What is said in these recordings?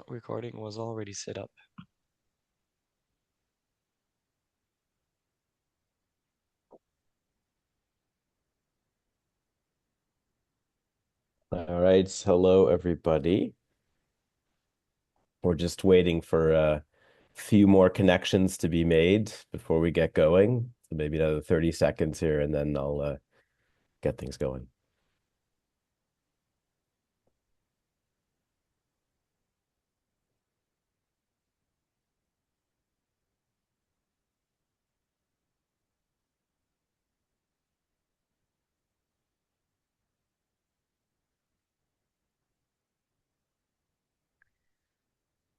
Recording was already set up. All right. Hello, everybody. We're just waiting for a few more connections to be made before we get going. So maybe another 30 seconds here, and then I'll get things going.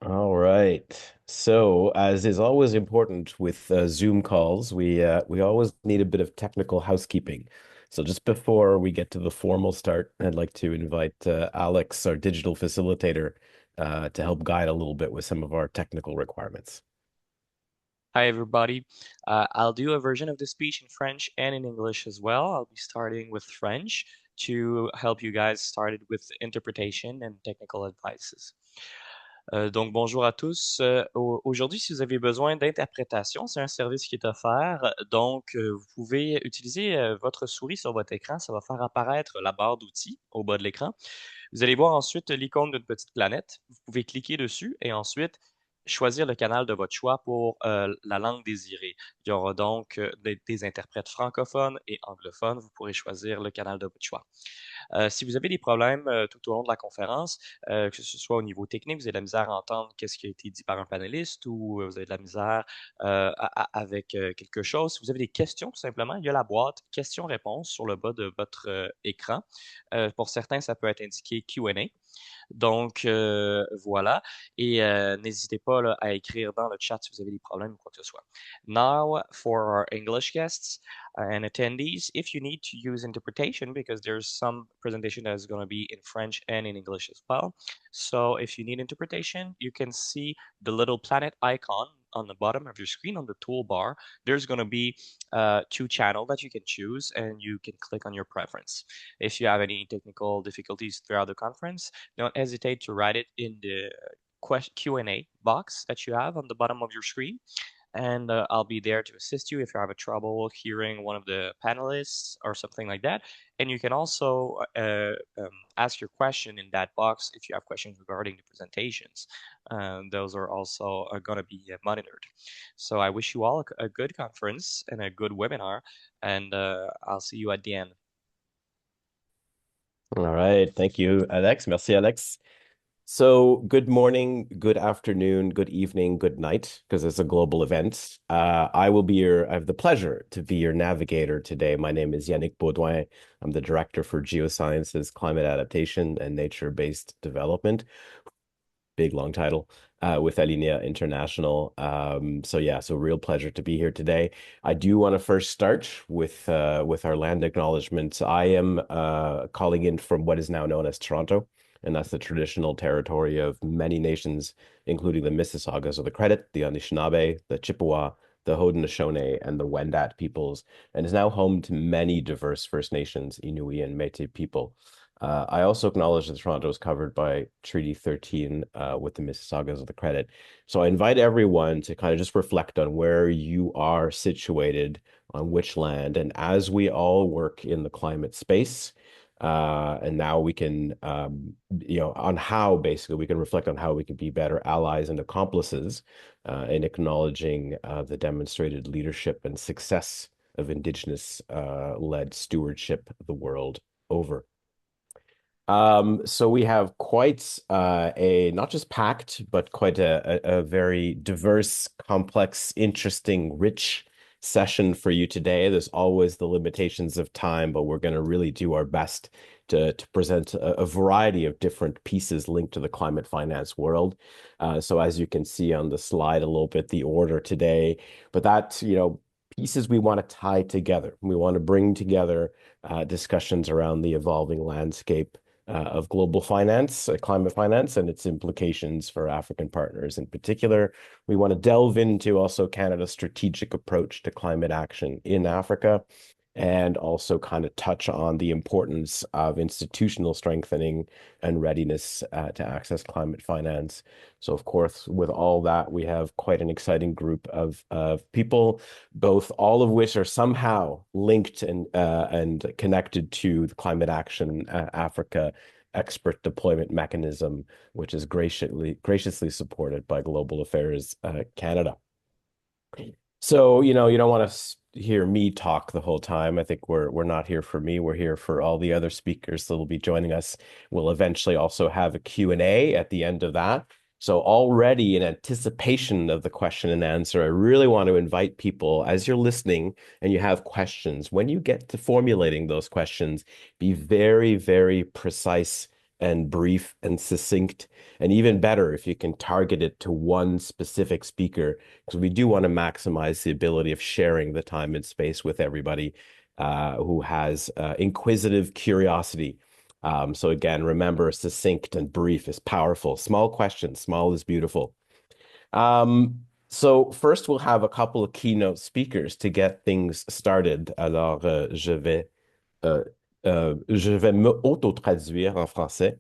All right. So, as is always important with Zoom calls, we always need a bit of technical housekeeping. So, just before we get to the formal start, I'd like to invite Alex, our digital facilitator, to help guide a little bit with some of our technical requirements. Hi, everybody. I'll do a version of the speech in French and in English as well. I'll be starting with French to help you guys started with interpretation and technical advices. Donc, bonjour à tous. Aujourd'hui, si vous avez besoin d'interprétation, c'est un service qui est offert. Donc, vous pouvez utiliser votre souris sur votre écran. Ça va faire apparaître la barre d'outils au bas de l'écran. Vous allez voir ensuite l'icône d'une petite planète. Vous pouvez cliquer dessus et ensuite choisir le canal de votre choix pour la langue désirée. Il y aura donc des interprètes francophones et anglophones. Vous pourrez choisir le canal de votre choix. Si vous avez des problèmes tout au long de la conférence, que ce soit au niveau technique, vous avez de la misère à entendre qu'est-ce qui a été dit par un panéliste ou vous avez de la misère avec quelque chose, si vous avez des questions, tout simplement, il y a la boîte questions-réponses sur le bas de votre écran. Pour certains, ça peut être indiqué Q&A. Donc, voilà. Et n'hésitez pas là, à écrire dans le chat si vous avez des problèmes ou quoi que ce soit. Now, for our English guests and attendees, if you need to use interpretation, because there's some presentation that is going to be in French and in English as well. So if you need interpretation, you can see the little planet icon on the bottom of your screen on the toolbar. There's going to be two channels that you can choose, and you can click on your preference. If you have any technical difficulties throughout the conference, don't hesitate to write it in the Q&A box that you have on the bottom of your screen, and I'll be there to assist you if you're having trouble hearing one of the panelists or something like that. And you can also ask your question in that box if you have questions regarding the presentations. Those are also going to be monitored. So I wish you all a good conference and a good webinar, and I'll see you at the end. All right. Thank you, Alex. Merci, Alex. So, good morning, good afternoon, good evening, good night, because it's a global event. I have the pleasure to be your navigator today. My name is Yannick Baudouin. I'm the Director for Geosciences, Climate Adaptation, and Nature-Based Development. Big long title with Alinea International. So real pleasure to be here today. I do want to first start with our land acknowledgement. I am calling in from what is now known as Toronto, and that's the traditional territory of many nations, including the Mississaugas of the Credit, the Anishinaabe, the Chippewa, the Haudenosaunee, and the Wendat peoples, and is now home to many diverse First Nations, Inuit, and Métis people. I also acknowledge that Toronto is covered by Treaty 13 with the Mississaugas of the Credit. So I invite everyone to kind of just reflect on where you are situated on which land. And as we all work in the climate space, and now we can, on how basically we can reflect on how we can be better allies and accomplices in acknowledging the demonstrated leadership and success of Indigenous led stewardship the world over. So we have quite a not just packed, but quite a very diverse, complex, interesting, rich session for you today. There's always the limitations of time, but we're going to really do our best to present a variety of different pieces linked to the climate finance world. So as you can see on the slide a little bit, the order today, but that, pieces we want to tie together. We want to bring together discussions around the evolving landscape of global finance, climate finance, and its implications for African partners in particular. We want to delve into also Canada's strategic approach to climate action in Africa. and also kind of touch on the importance of institutional strengthening and readiness to access climate finance. So, of course, with all that, we have quite an exciting group of people, both all of which are somehow linked and connected to the Climate Action Africa expert deployment mechanism, which is graciously supported by Global Affairs Canada. So, you know, you don't want to hear me talk the whole time. I think we're not here for me. We're here for all the other speakers that will be joining us. We'll eventually also have a Q&A at the end of that. So already in anticipation of the question and answer, I really want to invite people as you're listening and you have questions, when you get to formulating those questions, be very, very precise and brief and succinct. And even better if you can target it to one specific speaker, because we do want to maximize the ability of sharing the time and space with everybody who has inquisitive curiosity. So again, remember, succinct and brief is powerful. Small questions, small is beautiful. So first, we'll have a couple of keynote speakers to get things started. Alors, euh, je vais me auto-traduire en français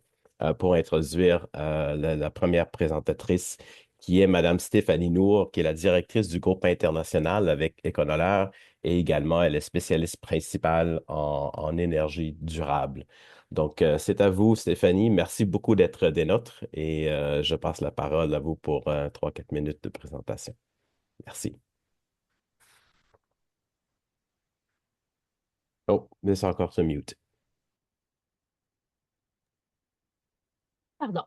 pour introduire la première présentatrice, qui est Madame Stéphanie Nour, qui est la directrice du groupe international avec Econoler, et également elle est spécialiste principale en énergie durable. Donc, c'est à vous, Stéphanie. Merci beaucoup d'être des nôtres et je passe la parole à vous pour 3-4 minutes de présentation. Merci. Oh, mais c'est encore sur mute. Pardon.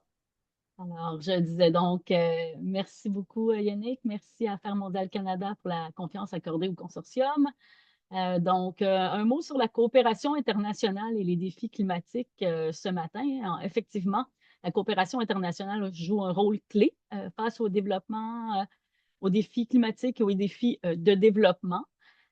Alors, je disais donc, merci beaucoup, Yannick. Merci à Affaires mondiales Canada pour la confiance accordée au consortium. Un mot sur la coopération internationale et les défis climatiques ce matin. Alors, effectivement, la coopération internationale joue un rôle clé face au développement, aux défis climatiques et aux défis de développement.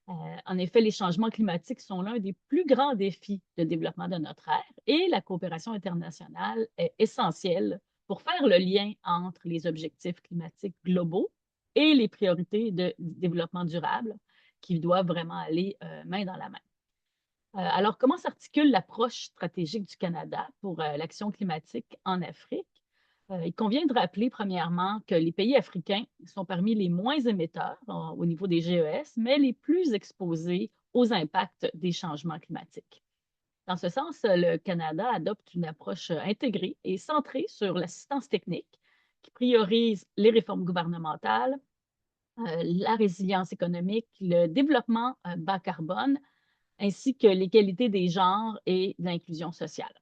En effet, les changements climatiques sont l'un des plus grands défis de développement de notre ère et la coopération internationale est essentielle pour faire le lien entre les objectifs climatiques globaux et les priorités de développement durable qui doivent vraiment aller main dans la main. Alors, comment s'articule l'approche stratégique du Canada pour l'action climatique en Afrique? Il convient de rappeler, premièrement, que les pays africains sont parmi les moins émetteurs au niveau des GES, mais les plus exposés aux impacts des changements climatiques. Dans ce sens, le Canada adopte une approche intégrée et centrée sur l'assistance technique qui priorise les réformes gouvernementales, la résilience économique, le développement bas carbone, ainsi que l'égalité des genres et l'inclusion sociale.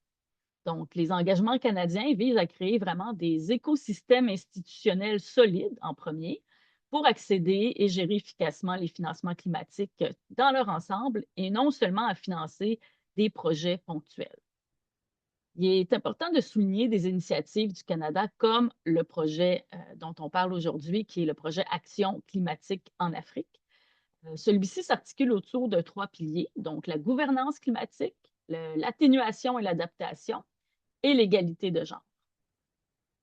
Donc, les engagements canadiens visent à créer vraiment des écosystèmes institutionnels solides en premier pour accéder et gérer efficacement les financements climatiques dans leur ensemble et non seulement à financer des projets ponctuels. Il est important de souligner des initiatives du Canada comme le projet dont on parle aujourd'hui, qui est le projet Action climatique en Afrique. Celui-ci s'articule autour de 3 piliers, donc la gouvernance climatique, l'atténuation et l'adaptation, et l'égalité de genre.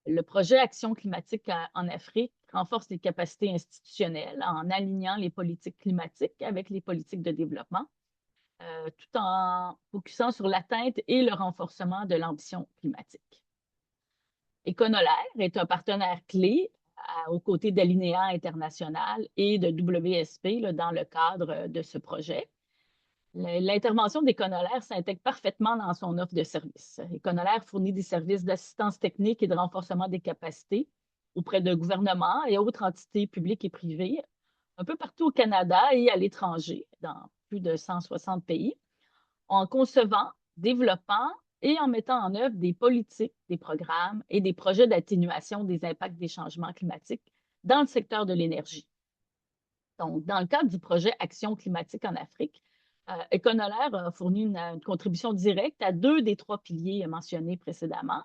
Le projet Action climatique en Afrique renforce les capacités institutionnelles en alignant les politiques climatiques avec les politiques de développement, tout en focusant sur l'atteinte et le renforcement de l'ambition climatique. Econoler est un partenaire clé aux côtés d'Alinea International et de WSP dans le cadre de ce projet. L'intervention d'Econoler s'intègre parfaitement dans son offre de services. Econoler fournit des services d'assistance technique et de renforcement des capacités auprès de gouvernements et autres entités publiques et privées, un peu partout au Canada et à l'étranger, dans plus de 160 pays, en concevant, développant et en mettant en œuvre des politiques, des programmes et des projets d'atténuation des impacts des changements climatiques dans le secteur de l'énergie. Donc, dans le cadre du projet Action climatique en Afrique, Econoler a fourni une contribution directe à 2 des 3 piliers mentionnés précédemment,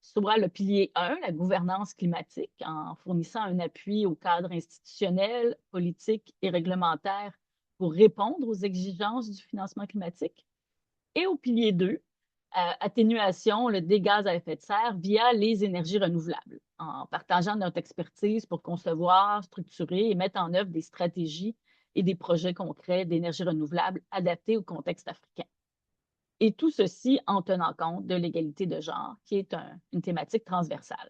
soit le pilier 1, la gouvernance climatique, en fournissant un appui au cadre institutionnel, politique et réglementaire pour répondre aux exigences du financement climatique, et au pilier 2, atténuation des gaz à effet de serre via les énergies renouvelables, en partageant notre expertise pour concevoir, structurer et mettre en œuvre des stratégies et des projets concrets d'énergie renouvelable adaptés au contexte africain. Et tout ceci en tenant compte de l'égalité de genre, qui est une thématique transversale.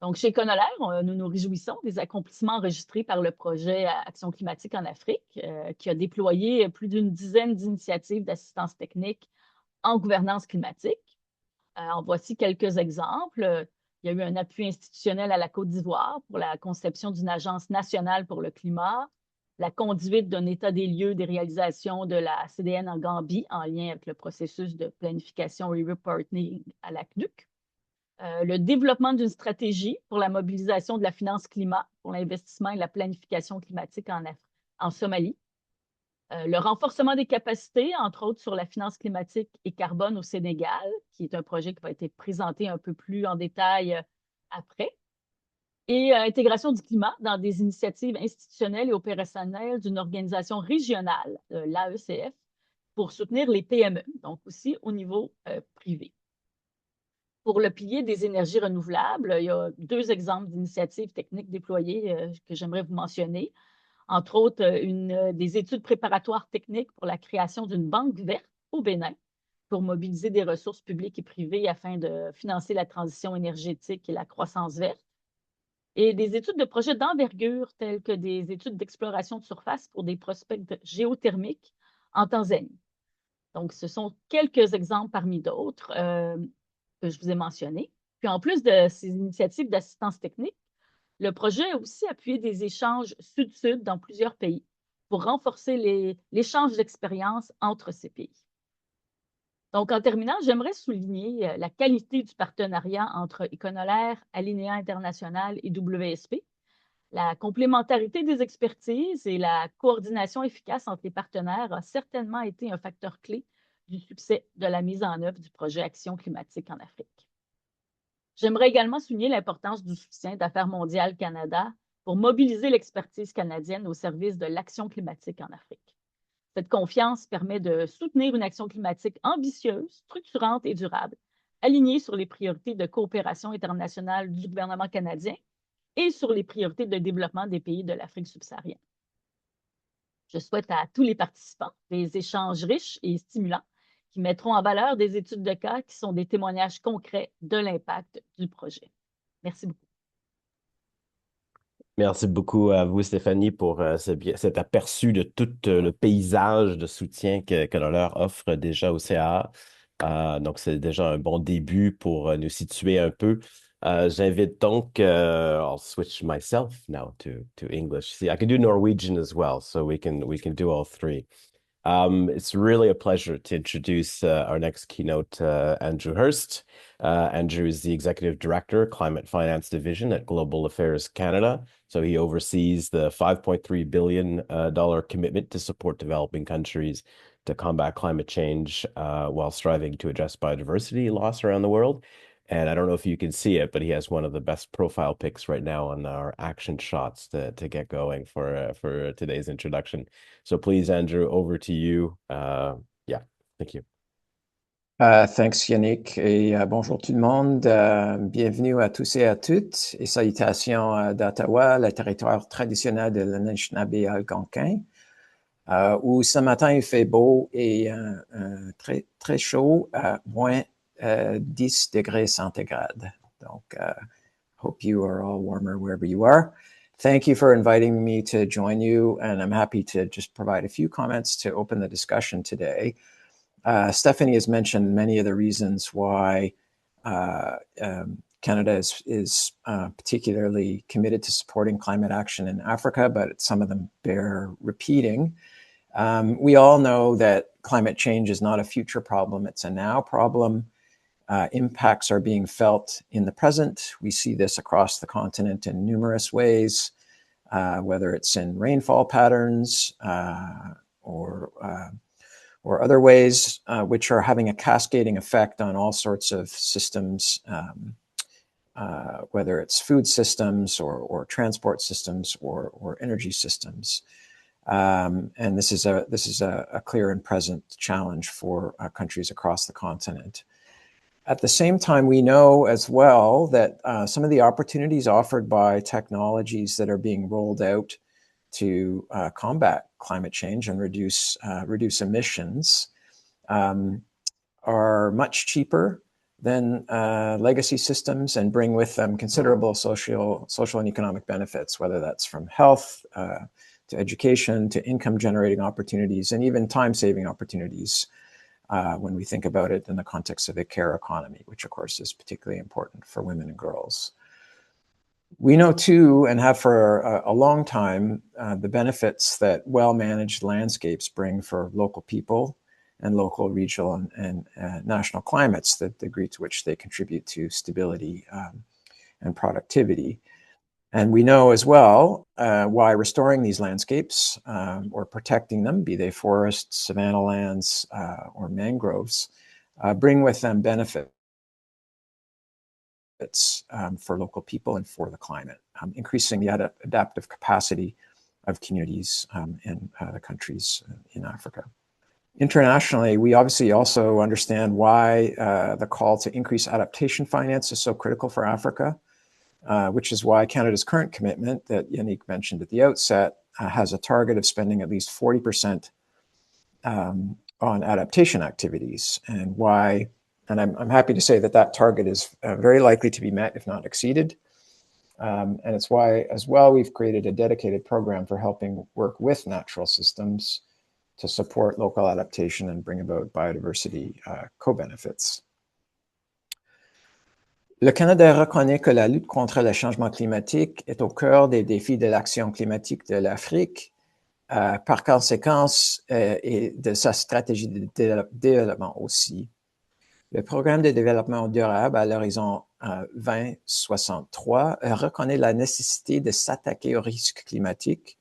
Donc, chez Econoler, nous nous réjouissons des accomplissements enregistrés par le projet Action climatique en Afrique, qui a déployé plus d'une dizaine d'initiatives d'assistance technique en gouvernance climatique. En voici quelques exemples. Il y a eu un appui institutionnel à la Côte d'Ivoire pour la conception d'une agence nationale pour le climat, la conduite d'un état des lieux des réalisations de la CDN en Gambie en lien avec le processus de planification et reporting à la CNUC, le développement d'une stratégie pour la mobilisation de la finance climat pour l'investissement et la planification climatique en Somalie, le renforcement des capacités, entre autres sur la finance climatique et carbone au Sénégal, qui est un projet qui va être présenté un peu plus en détail après, et intégration du climat dans des initiatives institutionnelles et opérationnelles d'une organisation régionale, l'AECF, pour soutenir les PME, donc aussi au niveau privé. Pour le pilier des énergies renouvelables, il y a 2 exemples d'initiatives techniques déployées que j'aimerais vous mentionner. Entre autres, des études préparatoires techniques pour la création d'une banque verte au Bénin pour mobiliser des ressources publiques et privées afin de financer la transition énergétique et la croissance verte. Et des études de projets d'envergure telles que des études d'exploration de surface pour des prospects géothermiques en Tanzanie. Donc, ce sont quelques exemples parmi d'autres que je vous ai mentionnés. Puis, en plus de ces initiatives d'assistance technique, le projet a aussi appuyé des échanges sud-sud dans plusieurs pays pour renforcer l'échange d'expériences entre ces pays. Donc, en terminant, j'aimerais souligner la qualité du partenariat entre Econoler, Alinea International et WSP, la complémentarité des expertises et la coordination efficace entre les partenaires a certainement été un facteur clé du succès de la mise en œuvre du projet Action climatique en Afrique. J'aimerais également souligner l'importance du soutien d'Affaires mondiales Canada pour mobiliser l'expertise canadienne au service de l'action climatique en Afrique. Cette confiance permet de soutenir une action climatique ambitieuse, structurante et durable, alignée sur les priorités de coopération internationale du gouvernement canadien et sur les priorités de développement des pays de l'Afrique subsaharienne. Je souhaite à tous les participants des échanges riches et stimulants qui mettront en valeur des études de cas qui sont des témoignages concrets de l'impact du projet. Merci beaucoup. Merci beaucoup à vous, Stéphanie, pour cet aperçu de tout le paysage de soutien que l'on offre déjà au CAA. Donc, c'est déjà un bon début pour nous situer un peu. J'invite donc, I'll switch myself now to English. See, I can do Norwegian as well, so we can do all three. It's really a pleasure to introduce our next keynote, Andrew Hurst. Andrew is the Executive Director, Climate Finance Division at Global Affairs Canada. So he oversees the $5.3 billion commitment to support developing countries to combat climate change while striving to address biodiversity loss around the world. And I don't know if you can see it, but he has one of the best profile pics right now on our action shots to get going for today's introduction. So please, Andrew, over to you. Yeah, thank you. Thanks, Yannick, et bonjour tout le monde. Bienvenue à tous et à toutes, et salutations d'Ottawa, le territoire traditionnel de l'Anishinaabe algonquin, où ce matin il fait beau et très, très chaud, à moins 10 degrés centigrades. Donc, hope you are all warmer wherever you are. Thank you for inviting me to join you, and I'm happy to just provide a few comments to open the discussion today. Stephanie has mentioned many of the reasons why Canada is particularly committed to supporting climate action in Africa, but some of them bear repeating. We all know that climate change is not a future problem, it's a now problem. Impacts are being felt in the present. We see this across the continent in numerous ways, whether it's in rainfall patterns or other ways, which are having a cascading effect on all sorts of systems, whether it's food systems or transport systems or energy systems. And this is a clear and present challenge for countries across the continent. At the same time, we know as well that some of the opportunities offered by technologies that are being rolled out to combat climate change and reduce emissions are much cheaper than legacy systems and bring with them considerable social and economic benefits, whether that's from health to education to income generating opportunities and even time saving opportunities when we think about it in the context of a care economy, which of course is particularly important for women and girls. We know too, and have for a long time, the benefits that well-managed landscapes bring for local people and local, regional, and national climates, the degree to which they contribute to stability and productivity. And we know as well why restoring these landscapes or protecting them, be they forests, savanna lands, or mangroves, bring with them benefits for local people and for the climate, increasing the adaptive capacity of communities in the countries in Africa. Internationally, we obviously also understand why the call to increase adaptation finance is so critical for Africa, which is why Canada's current commitment that Yannick mentioned at the outset has a target of spending at least 40% on adaptation activities, and why, and I'm happy to say that that target is very likely to be met, if not exceeded. And it's why, as well, we've created a dedicated program for helping work with natural systems to support local adaptation and bring about biodiversity co-benefits. Le Canada reconnaît que la lutte contre le changement climatique est au cœur des défis de l'action climatique de l'Afrique, par conséquent, et de sa stratégie de développement aussi. Le programme de développement durable à l'horizon 2063 reconnaît la nécessité de s'attaquer aux risques climatiques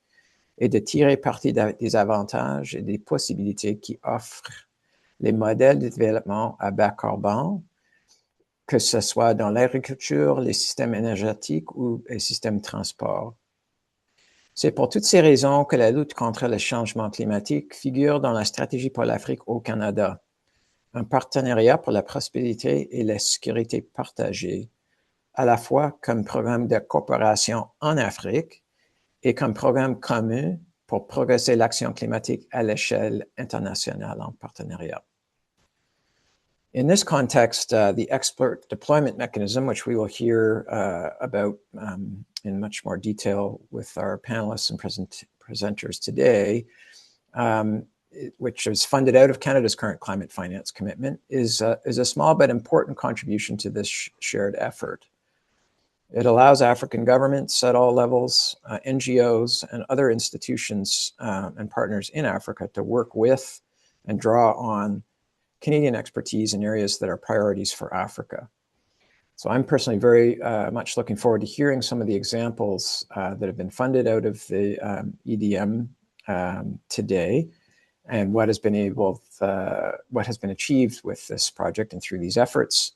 et de tirer parti des avantages et des possibilités qui offrent les modèles de développement à bas carbone, que ce soit dans l'agriculture, les systèmes énergétiques ou les systèmes de transport. C'est pour toutes ces raisons que la lutte contre le changement climatique figure dans la stratégie pour l'Afrique au Canada, un partenariat pour la prospérité et la sécurité partagée, à la fois comme programme de coopération en Afrique et comme programme commun pour progresser l'action climatique à l'échelle internationale en partenariat. In this context, the expert deployment mechanism, which we will hear about in much more detail with our panelists and presenters today, which is funded out of Canada's current climate finance commitment, is a small but important contribution to this shared effort. It allows African governments at all levels, NGOs, and other institutions and partners in Africa to work with and draw on Canadian expertise in areas that are priorities for Africa. So I'm personally very much looking forward to hearing some of the examples that have been funded out of the EDM today, and what has been achieved with this project and through these efforts,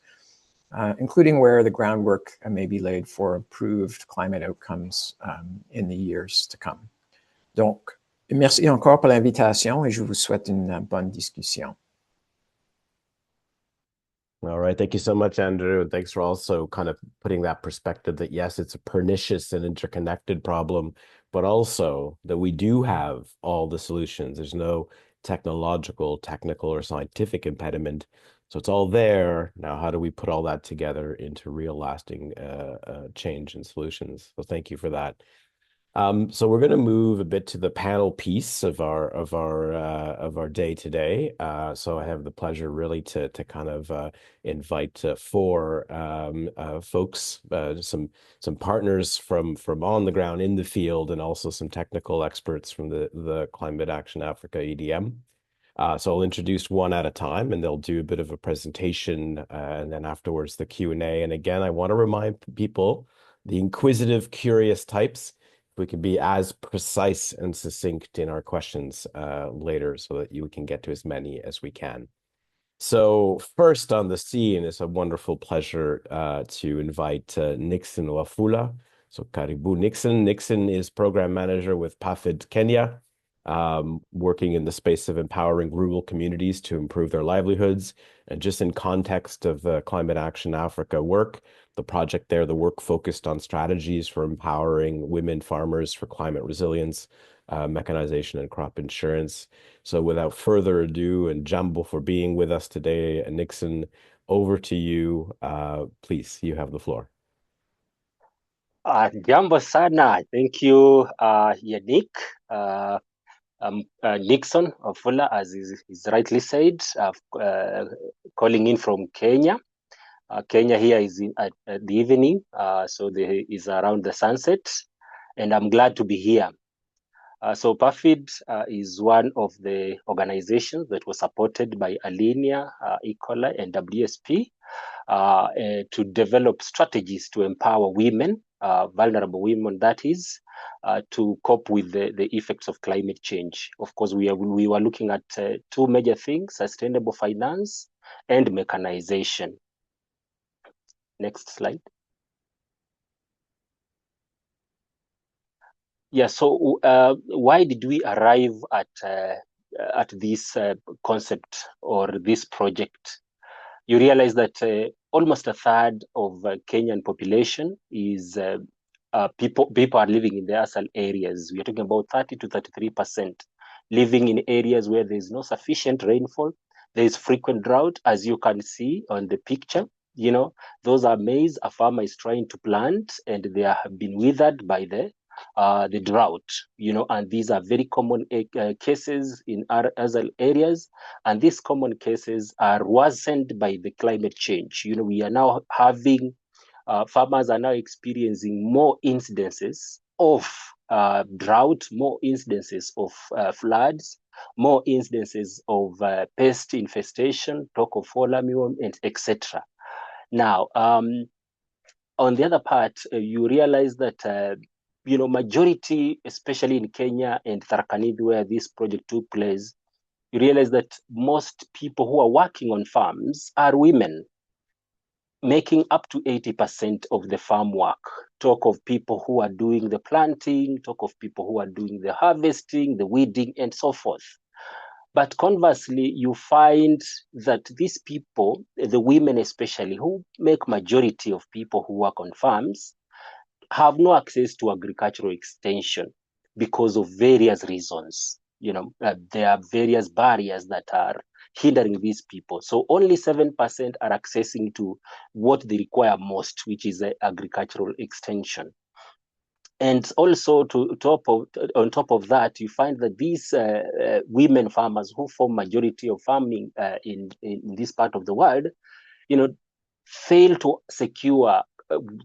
including where the groundwork may be laid for improved climate outcomes in the years to come. Donc, merci encore pour l'invitation et je vous souhaite une bonne discussion. All right. Thank you so much, Andrew. And thanks for also kind of putting that perspective that, yes, it's a pernicious and interconnected problem, but also that we do have all the solutions. There's no technological, technical, or scientific impediment. So it's all there. Now, how do we put all that together into real lasting change and solutions? So thank you for that. So we're going to move a bit to the panel piece of our day today. So I have the pleasure really to kind of invite four folks, some partners from on the ground in the field, and also some technical experts from the Climate Action Africa EDM. So I'll introduce one at a time, and they'll do a bit of a presentation, and then afterwards the Q&A. And again, I want to remind people, the inquisitive, curious types, we can be as precise and succinct in our questions later so that you can get to as many as we can. So first on the scene, it's a wonderful pleasure to invite Nickson Wafula. So karibu Nickson. Nickson is program manager with PAFID Kenya. working in the space of empowering rural communities to improve their livelihoods. And just in context of the Climate Action Africa work, the project there, the work focused on strategies for empowering women farmers for climate resilience, mechanization, and crop insurance. So without further ado, and Jambo for being with us today, and Nickson, over to you. Please, you have the floor. Jambo sana. Thank you, Yannick. Nickson Wafula, as is rightly said, calling in from Kenya. Kenya here is at the evening, so there is around the sunset, and I'm glad to be here. So PAFID is one of the organizations that was supported by Alinea, Econoler, and WSP to develop strategies to empower women, vulnerable women, that is, to cope with the effects of climate change. Of course, we were looking at two major things: sustainable finance and mechanization. Next slide. Yeah, so why did we arrive at this concept or this project? You realize that almost a third of Kenyan population is people are living in the ASAL areas. We are talking about 30 to 33% living in areas where there is no sufficient rainfall. There is frequent drought, as you can see on the picture. You know, those are maize a farmer is trying to plant, and they have been withered by the drought, you know, and these are very common cases in our other areas. And these common cases are worsened by the climate change. You know, we are now having, farmers are now experiencing more incidences of drought, more incidences of floods, more incidences of pest infestation, talk of fall armyworm, and etc. Now, on the other part, you realize that you know, majority, especially in Kenya and Tharaka Nithi, where this project took place, you realize that most people who are working on farms are women, making up to 80% of the farm work. Talk of people who are doing the planting, talk of people who are doing the harvesting, the weeding, and so forth. But conversely, you find that these people, the women especially, who make majority of people who work on farms, have no access to agricultural extension because of various reasons. You know, there are various barriers that are hindering these people. So only 7% are accessing to what they require most, which is agricultural extension. And also on top of that, you find that these women farmers who form majority of farming in this part of the world, you know, fail to secure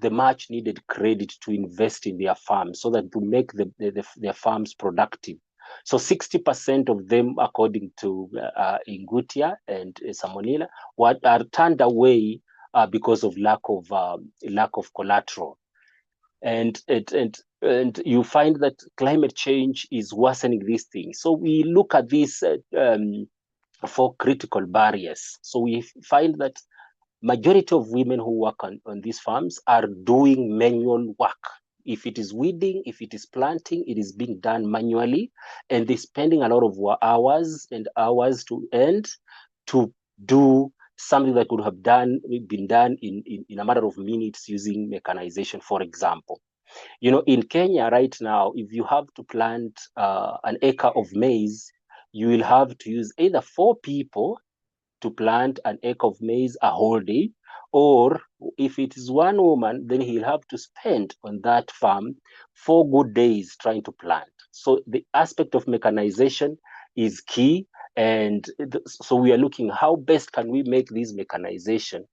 the much needed credit to invest in their farms so that to make their farms productive. So 60% of them, according to Ingutia and Samonila, are turned away because of lack of collateral. And you find that climate change is worsening these things. So we look at these 4 critical barriers. So we find that majority of women who work on these farms are doing manual work. If it is weeding, if it is planting, it is being done manually, and they're spending a lot of hours and hours to end to do something that could have been done in a matter of minutes using mechanization, for example. You know, in Kenya right now, if you have to plant an acre of maize, you will have to use either 4 people to plant an acre of maize a whole day, or if it is one woman, then he'll have to spend on that farm 4 good days trying to plant. So the aspect of mechanization is key. And so we are looking how best can we make this mechanization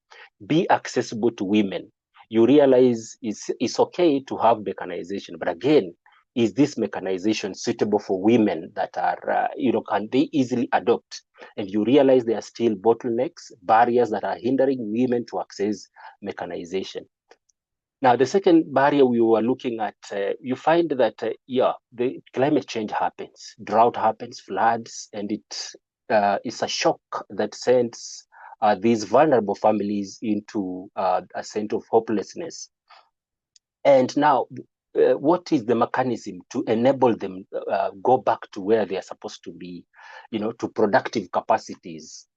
be accessible to women. You realize it's okay to have mechanization, but again, is this mechanization suitable for women that are, you know, can they easily adopt? And you realize there are still bottlenecks, barriers that are hindering women to access mechanization. Now, the second barrier we were looking at, you find that, the climate change happens, drought happens, floods, and it's a shock that sends these vulnerable families into a sense of hopelessness. And now, what is the mechanism to enable them go back to where they are supposed to be, to productive capacities,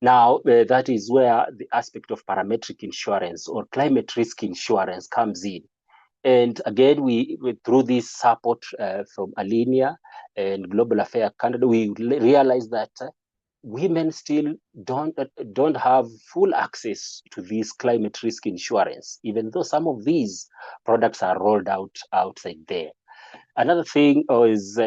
Now, that is where the aspect of parametric insurance or climate risk insurance comes in. And again, we through this support from Alinea and Global Affairs Canada, we realize that women still don't have full access to this climate risk insurance, even though some of these products are rolled out outside there. Another thing is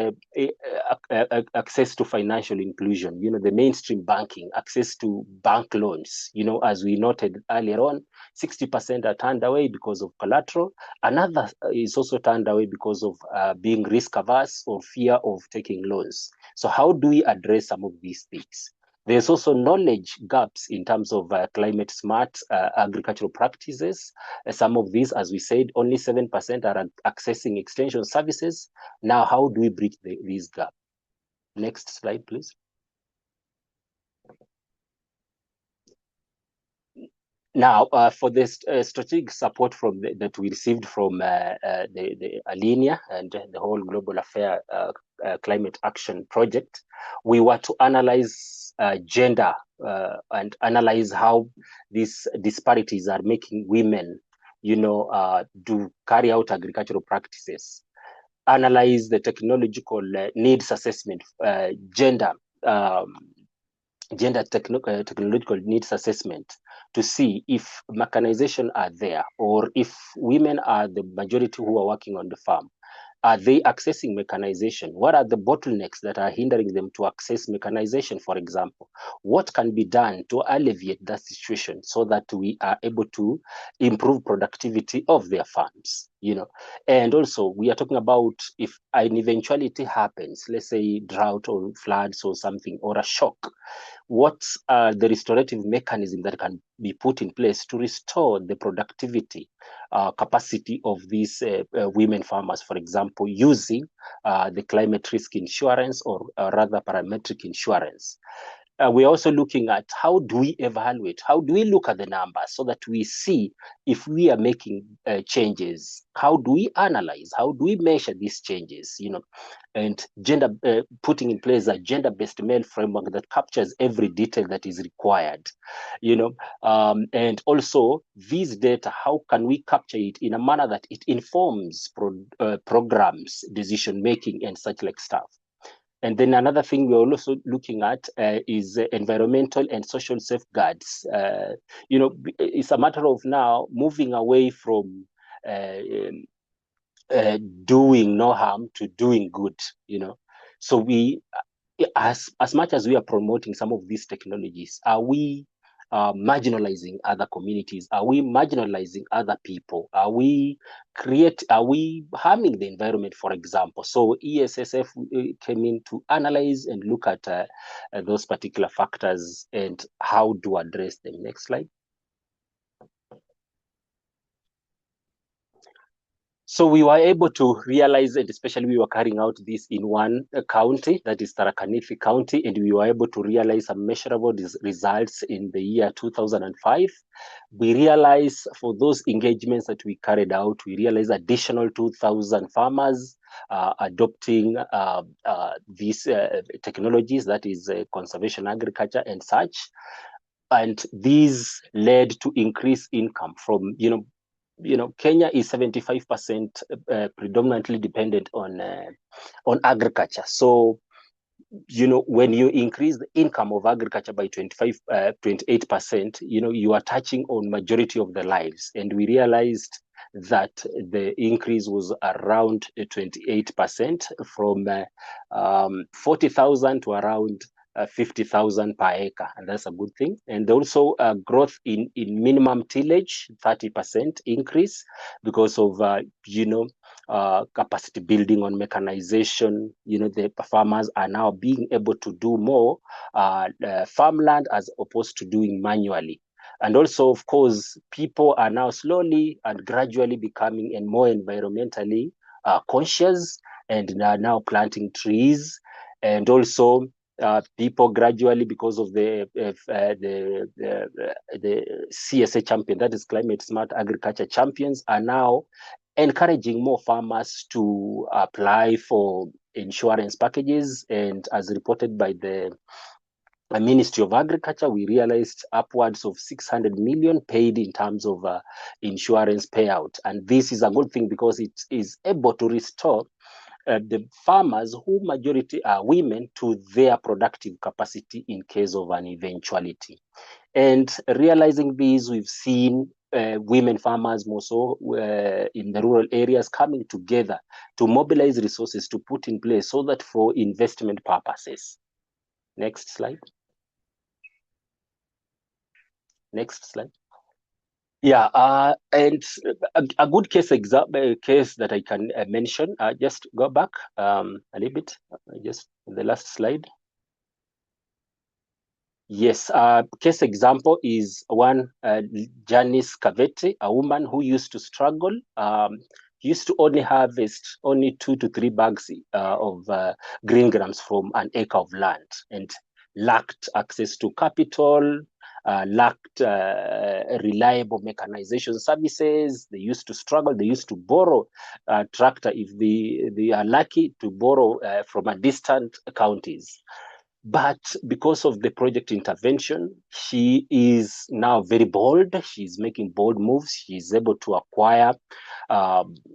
access to financial inclusion, the mainstream banking, access to bank loans. As we noted earlier on, 60% are turned away because of collateral. Another is also turned away because of being risk averse or fear of taking loans. So how do we address some of these things? There's also knowledge gaps in terms of climate smart agricultural practices. Some of these, as we said, only 7% are accessing extension services. Now, how do we bridge these gaps? Next slide, please. Now, for this strategic support that we received from the Alinea and the whole Global Affairs Climate Action Project, we were to analyze gender and analyze how these disparities are making women, do carry out agricultural practices, analyze the technological needs assessment, gender technological needs assessment to see if mechanization are there, or if women are the majority who are working on the farm. Are they accessing mechanization? What are the bottlenecks that are hindering them to access mechanization, for example? What can be done to alleviate that situation so that we are able to improve productivity of their farms? And also we are talking about if an eventuality happens, let's say drought or floods or something, or a shock, what are the restorative mechanisms that can be put in place to restore the productivity capacity of these women farmers, for example, using the climate risk insurance or rather parametric insurance. We're also looking at how do we evaluate, how do we look at the numbers so that we see if we are making changes, how do we analyze, how do we measure these changes, and putting in place a gender-based male framework that captures every detail that is required, and also these data, how can we capture it in a manner that it informs programs, decision-making, and such like stuff. And then another thing we're also looking at is environmental and social safeguards. It's a matter of now moving away from doing no harm to doing good. So we, as much as we are promoting some of these technologies, are we marginalizing other communities? Are we marginalizing other people? Are we harming the environment, for example? So ESSF came in to analyze and look at those particular factors and how to address them. Next slide. So we were able to realize, and especially we were carrying out this in one county, that is Tharaka Nithi County, and we were able to realize some measurable results in the year 2005. We realized for those engagements that we carried out, we realized additional 2,000 farmers adopting these technologies, that is conservation agriculture and such. And these led to increased income from, Kenya is 75% predominantly dependent on agriculture. So, when you increase the income of agriculture by 28%, you are touching on majority of the lives. And we realized that the increase was around 28% from 40,000 to around 50,000 per acre, and that's a good thing. And also growth in minimum tillage, 30% increase because of capacity building on mechanization. The farmers are now being able to do more farmland as opposed to doing manually. And also, of course, people are now slowly and gradually becoming more environmentally conscious and are now planting trees. And also, people gradually, because of the CSA champion, that is climate smart agriculture champions, are now encouraging more farmers to apply for insurance packages. And as reported by the Ministry of Agriculture, we realized upwards of 600 million paid in terms of insurance payout. And this is a good thing because it is able to restore the farmers, who majority are women, to their productive capacity in case of an eventuality. And realizing this, we've seen women farmers more so in the rural areas coming together to mobilize resources to put in place so that for investment purposes. Next slide. Next slide. Yeah, and a good case that I can mention. Just go back a little bit. Just the last slide. Yes, case example is one Janice Cavete, a woman who used to struggle. Used to only harvest only 2 to 3 bags of green grams from an acre of land, and lacked access to capital, lacked reliable mechanization services. They used to struggle. They used to borrow a tractor if they are lucky to borrow from a distant counties. But because of the project intervention, she is now very bold. She's making bold moves. She's able to acquire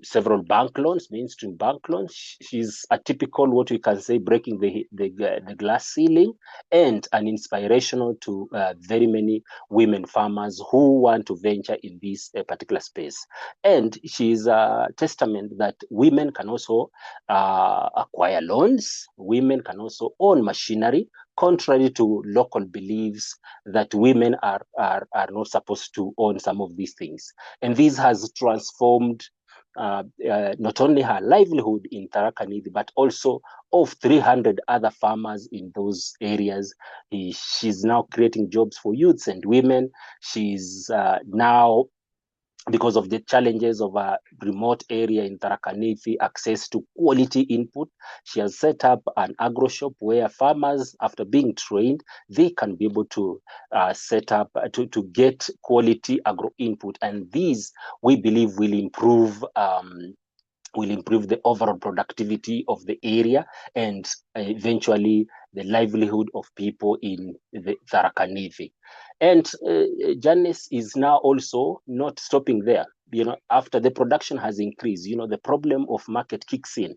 several bank loans, mainstream bank loans. She's a typical, what we can say, breaking the glass ceiling, and an inspirational to very many women farmers who want to venture in this particular space. And she's a testament that women can also acquire loans. Women can also own machinery, contrary to local beliefs that women are not supposed to own some of these things. And this has transformed not only her livelihood in Tharaka Nithi, but also of 300 other farmers in those areas. She's now creating jobs for youths and women. She's now, because of the challenges of a remote area in Tharaka Nithi, access to quality input, she has set up an agro shop where farmers, after being trained, they can be able to set up to get quality agro input. And these, we believe, will improve the overall productivity of the area and eventually the livelihood of people in the Tharaka Nithi. And Janice is now also not stopping there. After the production has increased, the problem of market kicks in.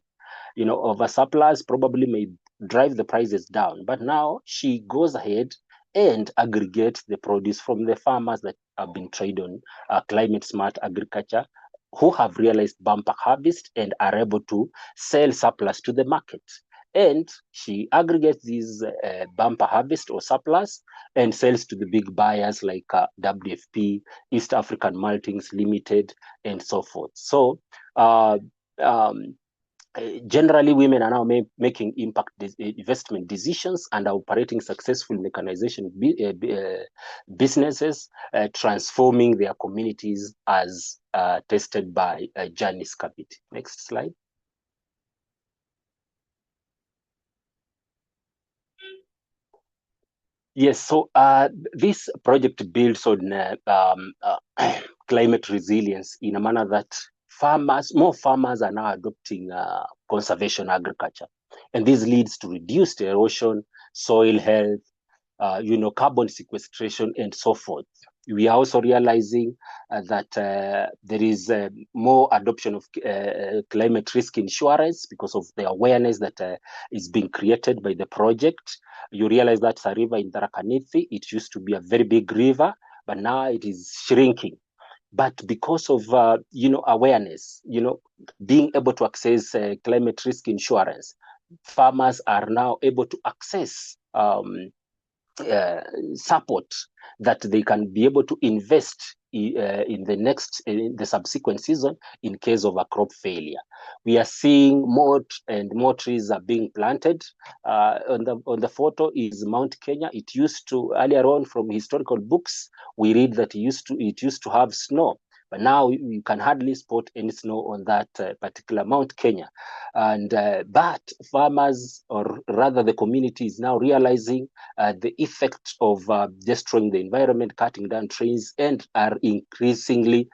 Oversupplies probably may drive the prices down. But now she goes ahead and aggregates the produce from the farmers that have been trained on climate smart agriculture, who have realized bumper harvest and are able to sell surplus to the market. And she aggregates these bumper harvest or surplus and sells to the big buyers like WFP, East African Maltings Limited, and so forth. So generally, women are now making impact investment decisions and are operating successful mechanization businesses, transforming their communities as tested by Janice Cavete. Next slide. Yes, so this project builds on climate resilience in a manner that more farmers are now adopting conservation agriculture. And this leads to reduced erosion, soil health, carbon sequestration, and so forth. We are also realizing that there is more adoption of climate risk insurance because of the awareness that is being created by the project. You realize that's a river in Tharaka Nithi. It used to be a very big river, but now it is shrinking. But because of awareness, being able to access climate risk insurance, farmers are now able to access support that they can be able to invest in the subsequent season in case of a crop failure. We are seeing more and more trees are being planted. On the photo is Mount Kenya. It used to, earlier on from historical books, we read that it used to have snow. But now you can hardly spot any snow on that particular Mount Kenya. And but farmers, or rather the community, is now realizing the effect of destroying the environment, cutting down trees, and are increasingly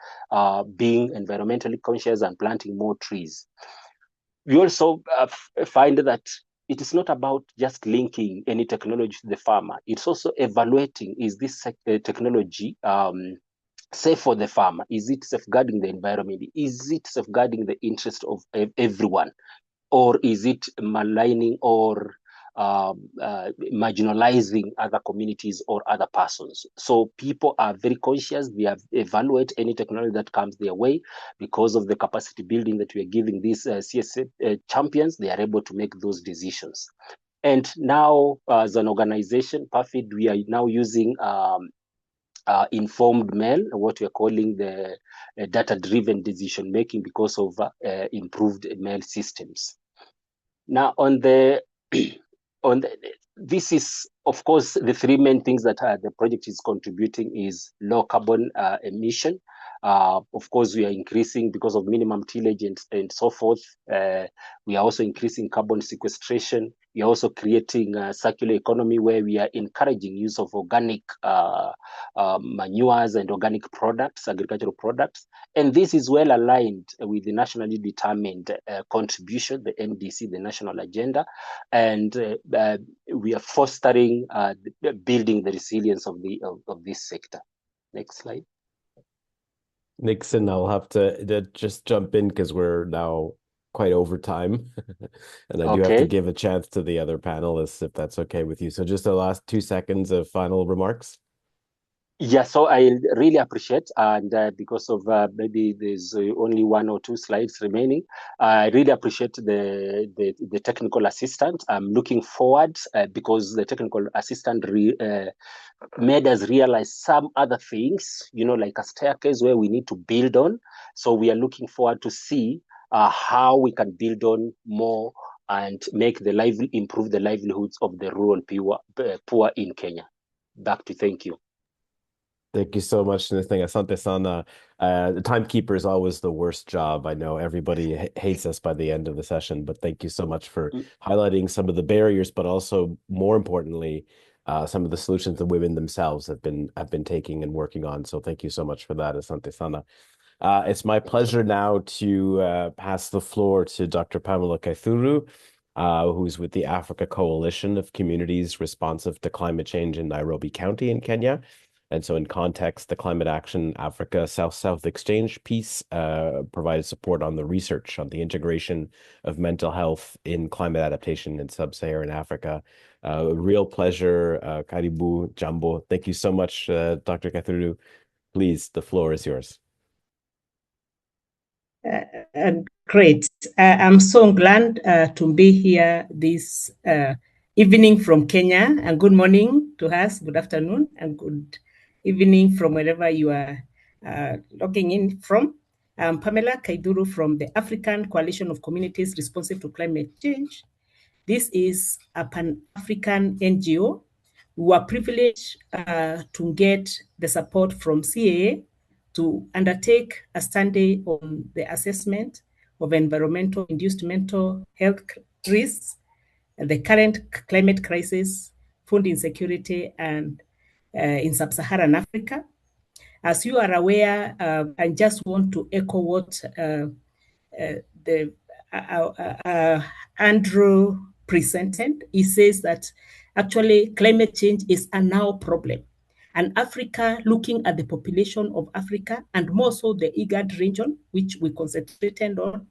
being environmentally conscious and planting more trees. We also find that it is not about just linking any technology to the farmer. It's also evaluating, is this technology safe for the farmer? Is it safeguarding the environment? Is it safeguarding the interest of everyone? Or is it maligning or marginalizing other communities or other persons? So people are very conscious. They evaluate any technology that comes their way. Because of the capacity building that we are giving these CSA champions, they are able to make those decisions. And now, as an organization, PAFID, we are now using informed mail, what we are calling the data-driven decision making, because of improved mail systems. Now, this is, of course, the three main things that the project is contributing is low carbon emission. Of course, we are increasing because of minimum tillage and so forth. We are also increasing carbon sequestration. We are also creating a circular economy where we are encouraging use of organic manures and organic products, agricultural products. And this is well aligned with the nationally determined contribution, the NDC, the national agenda. And we are fostering building the resilience of this sector. Next slide. Nickson, I'll have to just jump in because we're now quite over time. And I do have to give a chance to the other panelists, if that's okay with you. So just the last 2 seconds of final remarks. Yeah, so I really appreciate, and because of maybe there's only 1 or 2 slides remaining, I really appreciate the technical assistant. I'm looking forward because the technical assistant made us realize some other things, like a staircase where we need to build on. So we are looking forward to see how we can build on more and improve the livelihoods of the rural poor in Kenya. Thank you. Thank you so much, Asante Sana. The timekeeper is always the worst job. I know everybody hates us by the end of the session, but thank you so much for highlighting some of the barriers, but also, more importantly, some of the solutions the women themselves have been taking and working on. So thank you so much for that, Asante Sana. It's my pleasure now to pass the floor to Dr. Pamela Kaithuru, who's with the Africa Coalition of Communities Responsive to Climate Change in Nairobi County in Kenya. And so in context, the Climate Action Africa South-South Exchange piece provided support on the research on the integration of mental health in climate adaptation in sub-Saharan Africa. Real pleasure, Karibu, Jambo. Thank you so much, Dr. Kaithuru. Please, the floor is yours. Great. I'm so glad to be here this evening from Kenya, and good morning to us, good afternoon, and good evening from wherever you are logging in from. I'm Pamela Kaithuru from the African Coalition of Communities Responsive to Climate Change. This is a Pan-African NGO. We were privileged to get the support from CAA to undertake a study on the assessment of environmental-induced mental health risks, the current climate crisis, food insecurity, and in sub-Saharan Africa. As you are aware, I just want to echo what Andrew presented. He says that actually climate change is a now problem. And Africa, looking at the population of Africa, and more so the IGAD region, which we concentrated on,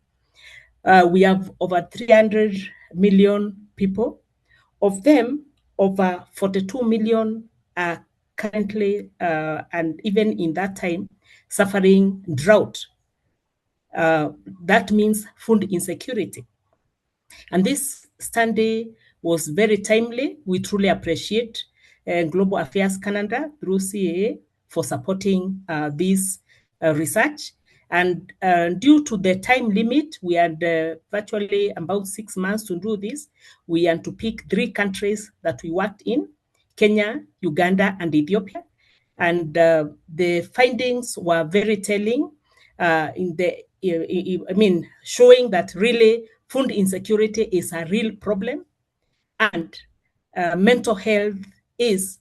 we have over 300 million people. Of them, over 42 million are currently, and even in that time, suffering drought. That means food insecurity. And this study was very timely. We truly appreciate Global Affairs Canada through CAA for supporting this research. And due to the time limit, we had virtually about 6 months to do this. We had to pick 3 countries that we worked in: Kenya, Uganda, and Ethiopia. And the findings were very telling showing that really food insecurity is a real problem, and mental health is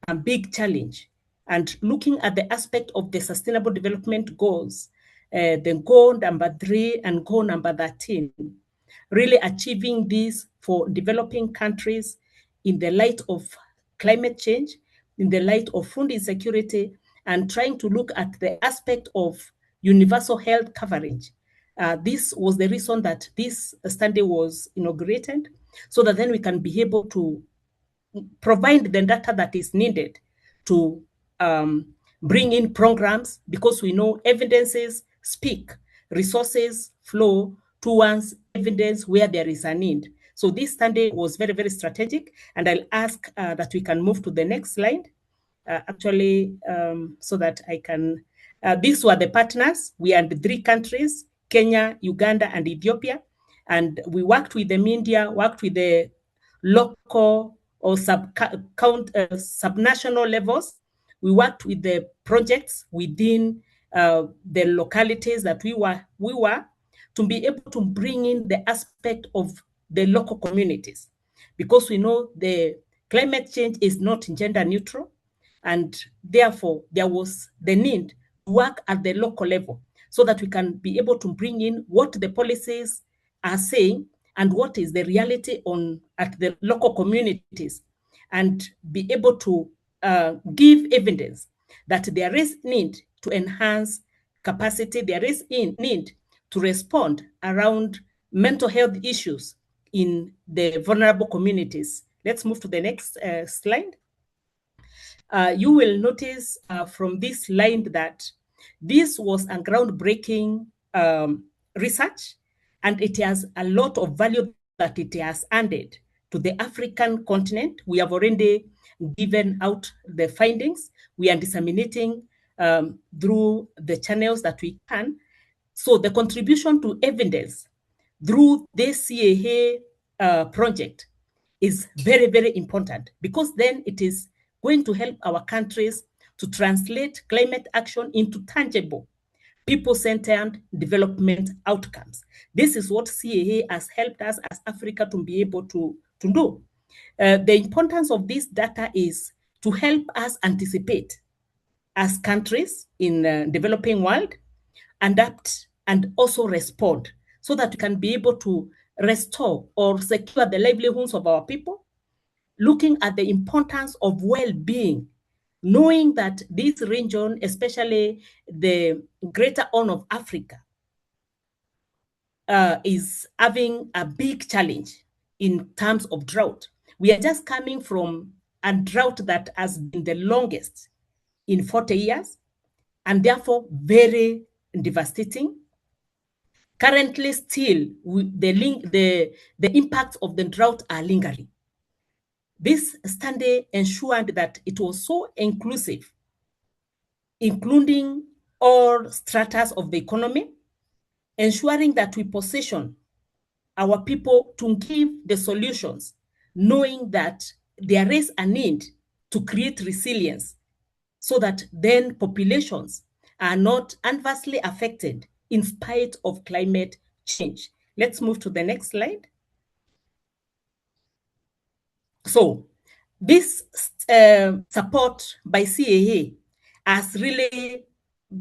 a big challenge. And looking at the aspect of the Sustainable Development Goals, the goal number 3 and goal number 13, really achieving this for developing countries in the light of climate change, in the light of food insecurity, and trying to look at the aspect of universal health coverage. This was the reason that this study was inaugurated, so that then we can be able to provide the data that is needed to bring in programs, because we know evidences speak, resources flow towards evidence where there is a need. So this study was very, very strategic, and I'll ask that we can move to the next slide. So that I can, these were the partners. We are in 3 countries, Kenya, Uganda, and Ethiopia. And we worked with the media, worked with the local or subnational levels. We worked with the projects within the localities that we were to be able to bring in the aspect of the local communities, because we know the climate change is not gender neutral, and therefore there was the need to work at the local level so that we can be able to bring in what the policies are saying and what is the reality at the local communities, and be able to give evidence that there is need to enhance capacity, there is need to respond around mental health issues in the vulnerable communities. Let's move to the next slide. You will notice from this line that this was a groundbreaking research, and it has a lot of value that it has added to the African continent. We have already given out the findings. We are disseminating through the channels that we can. So the contribution to evidence through this CAA project is very, very important, because then it is going to help our countries to translate climate action into tangible, people-centered development outcomes. This is what CAA has helped us as Africa to be able to do. The importance of this data is to help us anticipate as countries in the developing world, adapt, and also respond, so that we can be able to restore or secure the livelihoods of our people, looking at the importance of well-being, knowing that this region, especially the Greater Horn of Africa, is having a big challenge in terms of drought. We are just coming from a drought that has been the longest in 40 years, and therefore very devastating. Currently, still, the impacts of the drought are lingering. This study ensured that it was so inclusive, including all stratas of the economy, ensuring that we position our people to give the solutions, knowing that there is a need to create resilience, so that then populations are not adversely affected in spite of climate change. Let's move to the next slide. So this support by CAA has really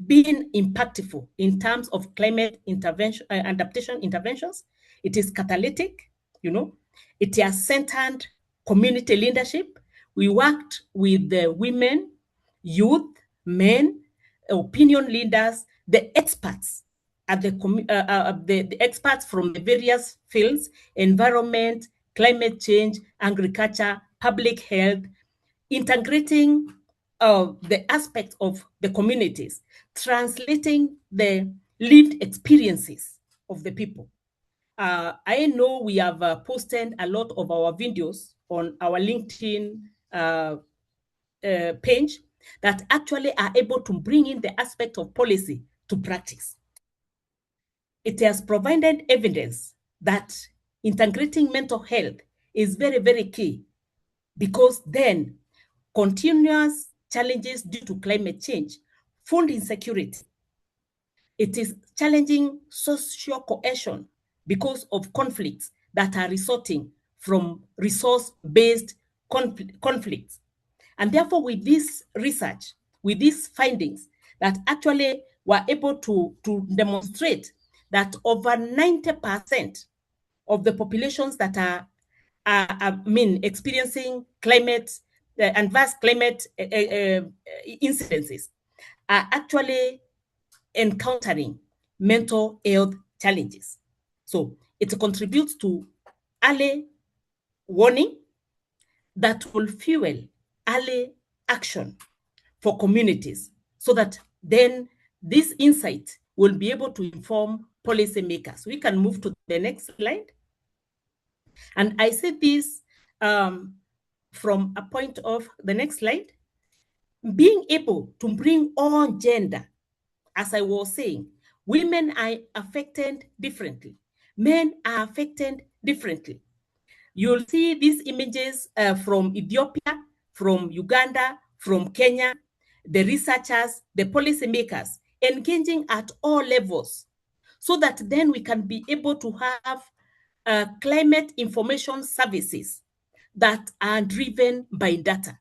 been impactful in terms of climate intervention, adaptation interventions. It is catalytic, it has centered community leadership. We worked with the women, youth, men, opinion leaders, the experts at the experts from the various fields: environment, climate change, agriculture, public health, integrating the aspects of the communities, translating the lived experiences of the people. I know we have posted a lot of our videos on our LinkedIn page that actually are able to bring in the aspect of policy to practice. It has provided evidence that integrating mental health is very, very key, because then continuous challenges due to climate change, food insecurity. It is challenging social cohesion because of conflicts that are resulting from resource-based conflicts. And therefore, with this research, with these findings, that actually were able to demonstrate that over 90% of the populations that are experiencing climate adverse climate incidences are actually encountering mental health challenges. So it contributes to early warning that will fuel early action for communities, so that then this insight will be able to inform policymakers. We can move to the next slide. And I said this from a point of the next slide, being able to bring on gender. As I was saying, women are affected differently. Men are affected differently. You'll see these images from Ethiopia, from Uganda, from Kenya, the researchers, the policymakers, engaging at all levels, so that then we can be able to have climate information services that are driven by data.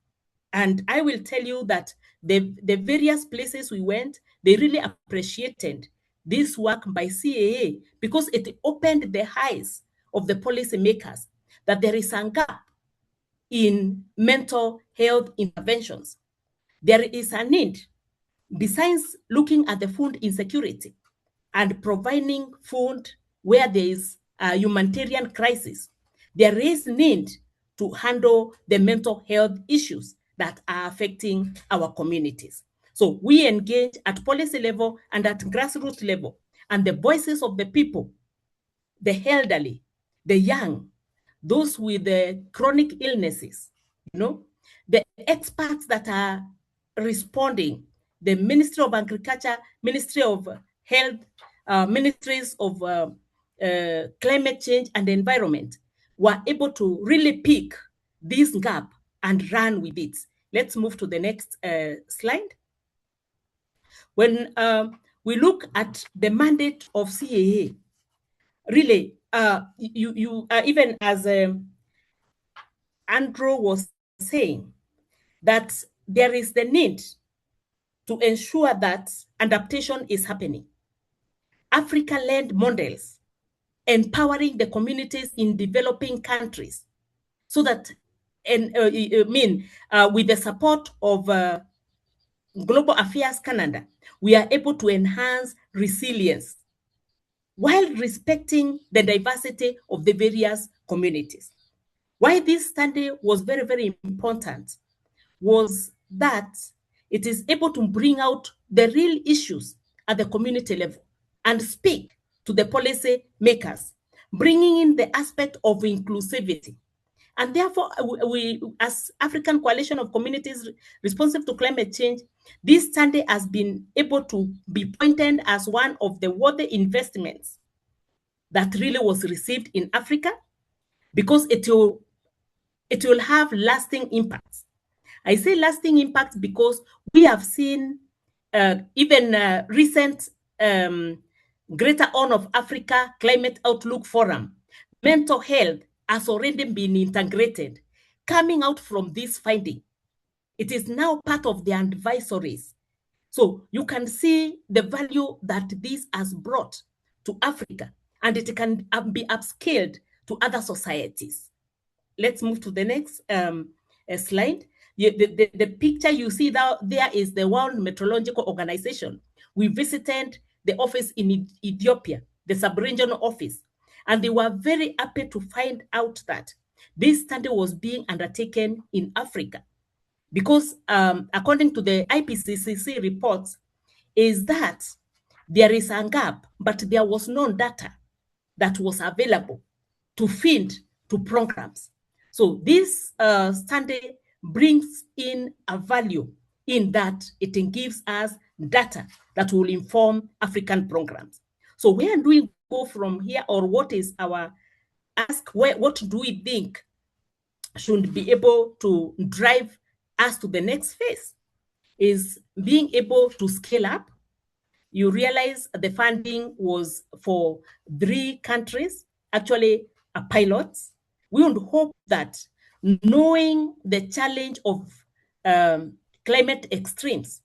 And I will tell you that the various places we went, they really appreciated this work by CAA because it opened the eyes of the policymakers that there is a gap in mental health interventions. There is a need, besides looking at the food insecurity and providing food where there is a humanitarian crisis, there is need to handle the mental health issues that are affecting our communities. So we engage at policy level and at grassroots level, and the voices of the people, the elderly, the young, those with the chronic illnesses, the experts that are responding, the Ministry of Agriculture, Ministry of Health, Ministries of Climate Change and Environment, were able to really pick this gap and run with it. Let's move to the next slide. When we look at the mandate of CAA, really, even as Andrew was saying, that there is the need to ensure that adaptation is happening. Africa-led models empowering the communities in developing countries, so that, with the support of Global Affairs Canada, we are able to enhance resilience while respecting the diversity of the various communities. Why this study was very, very important was that it is able to bring out the real issues at the community level and speak to the policy makers, bringing in the aspect of inclusivity. And therefore, we, as African Coalition of Communities Responsive to Climate Change, this study has been able to be pointed as one of the worthy investments that really was received in Africa, because it will have lasting impacts. I say lasting impact because we have seen even recent Greater Horn of Africa Climate Outlook Forum, mental health has already been integrated. Coming out from this finding, it is now part of the advisories. So you can see the value that this has brought to Africa, and it can be upscaled to other societies. Let's move to the next slide. The picture you see there is the World Meteorological Organization. We visited the office in Ethiopia, the sub-regional office, and they were very happy to find out that this study was being undertaken in Africa, because according to the IPCC reports, is that there is a gap, but there was no data that was available to feed to programs. So this study brings in a value in that it gives us data that will inform African programs. So where do we go from here, or what is our ask? What do we think should be able to drive us to the next phase? is being able to scale up. You realize the funding was for 3 countries, actually a pilot. We would hope that knowing the challenge of climate extremes,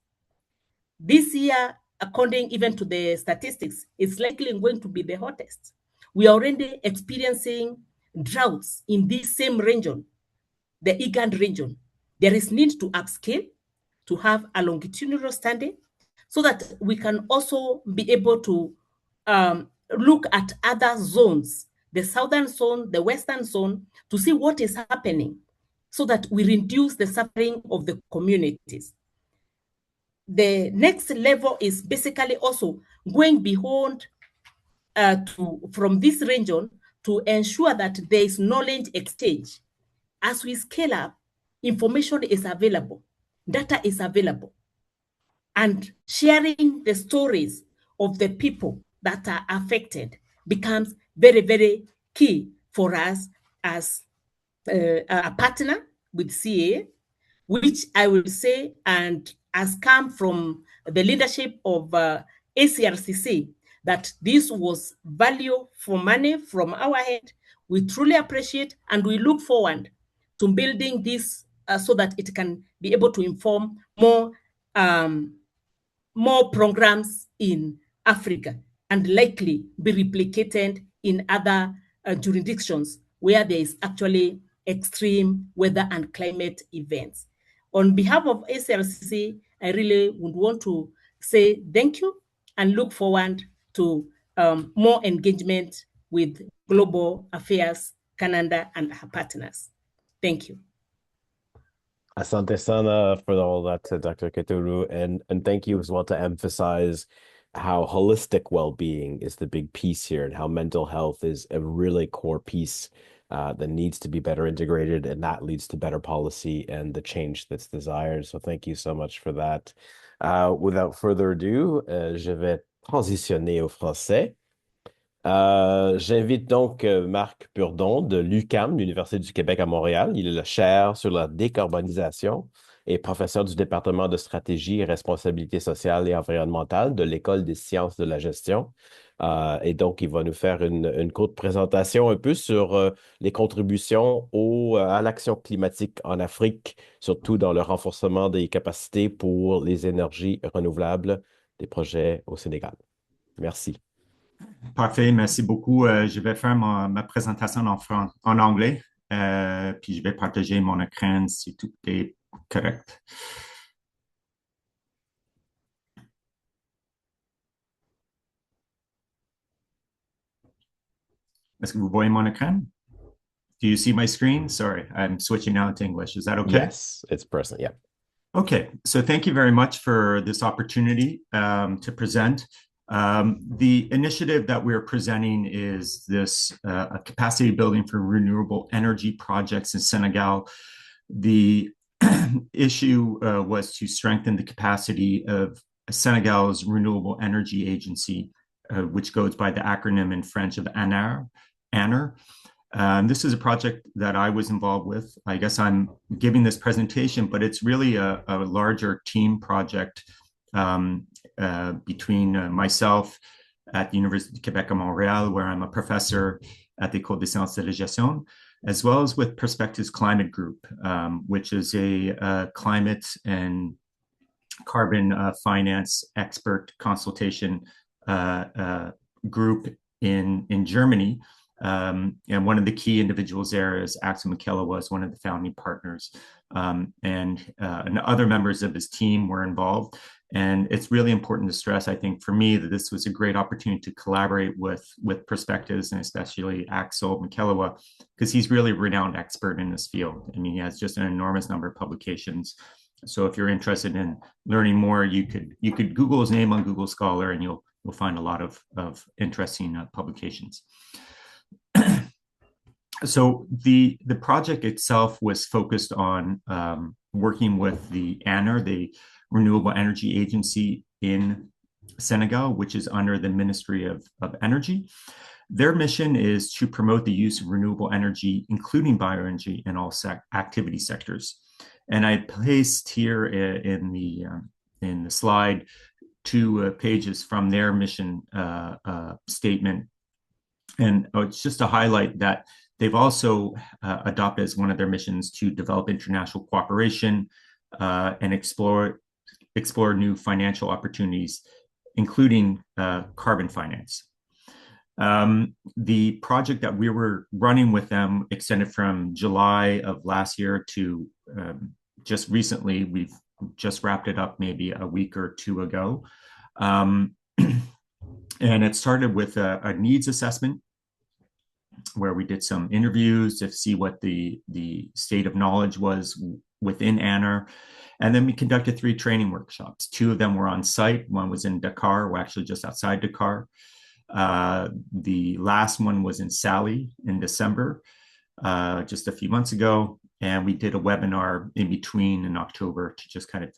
this year, according even to the statistics, is likely going to be the hottest. We are already experiencing droughts in this same region, the IGAD region. There is need to upscale, to have a longitudinal study, so that we can also be able to look at other zones, the southern zone, the western zone, to see what is happening, so that we reduce the suffering of the communities. The next level is basically also going beyond from this region to ensure that there is knowledge exchange. As we scale up, information is available, data is available, and sharing the stories of the people that are affected becomes very, very key for us as a partner with CAA, which I will say and has come from the leadership of ACRCC, that this was value for money from our head. We truly appreciate and we look forward to building this so that it can be able to inform more programs in Africa and likely be replicated in other jurisdictions where there is actually extreme weather and climate events. On behalf of ACRCC, I really would want to say thank you and look forward to more engagement with Global Affairs Canada and her partners. Thank you. Asante sana for all that, Dr. Kaithuru, and thank you as well to emphasize how holistic well-being is the big piece here, and how mental health is a really core piece that needs to be better integrated, and that leads to better policy and the change that's desired. So thank you so much for that. Without further ado, je vais transitionner au français. J'invite donc Marc Purdon de l'UQAM, l'Université du Québec à Montréal. Il est le chaire sur la décarbonisation et professeur du département de stratégie et responsabilité sociale et environnementale de l'École des sciences de la gestion. Et donc, il va nous faire une courte présentation un peu sur les contributions à l'action climatique en Afrique, surtout dans le renforcement des capacités pour les énergies renouvelables des projets au Sénégal. Merci. Parfait, merci beaucoup. Je vais faire ma présentation en anglais, puis je vais partager mon écran si tout est correct. Est-ce que vous voyez mon écran? Do you see my screen? Sorry, I'm switching now to English. Is that okay? Yes, it's present, yeah. Okay, so thank you very much for this opportunity to present. The initiative that we're presenting is this capacity building for renewable energy projects in Senegal. The issue was to strengthen the capacity of Senegal's Renewable Energy Agency, which goes by the acronym in French of ANER. This is a project that I was involved with. I guess I'm giving this presentation, but it's really a larger team project between myself at the University of Québec à Montréal, where I'm a professor at the École des sciences de la gestion, as well as with Perspectives Climate Group, which is a climate and carbon finance expert consultation group in Germany. And one of the key individuals there is Axel Michela, was one of the founding partners, and other members of his team were involved. And it's really important to stress, I think, for me, that this was a great opportunity to collaborate with Perspectives, and especially Axel Michela, because he's really a renowned expert in this field. I mean, he has just an enormous number of publications. So if you're interested in learning more, you could Google his name on Google Scholar, and you'll find a lot of interesting publications. So the project itself was focused on working with the ANER, the Renewable Energy Agency in Senegal, which is under the Ministry of Energy. Their mission is to promote the use of renewable energy, including bioenergy, in all activity sectors. And I placed here in the slide 2 pages from their mission statement. And it's just to highlight that they've also adopted as one of their missions to develop international cooperation and explore new financial opportunities, including carbon finance. The project that we were running with them extended from July of last year to just recently. We've just wrapped it up maybe a week or 2 ago. And it started with a needs assessment where we did some interviews to see what the state of knowledge was within ANR. And then we conducted 3 training workshops. 2 of them were on site. One was in Dakar, or actually just outside Dakar. The last one was in Sali in December, just a few months ago. And we did a webinar in between in October to just kind of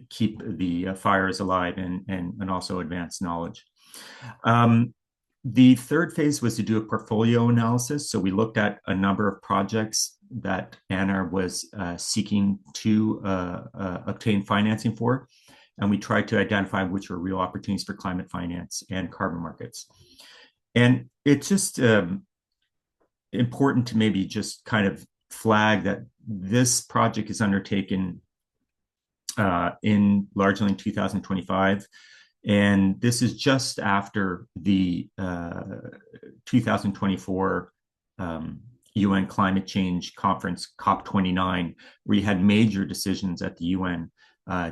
keep the fires alive and also advance knowledge. The third phase was to do a portfolio analysis. So we looked at a number of projects that ANR was seeking to obtain financing for. And we tried to identify which were real opportunities for climate finance and carbon markets. And it's just important to maybe just kind of flag that this project is undertaken largely in 2025. And this is just after the 2024 UN Climate Change Conference, COP29, where you had major decisions at the UN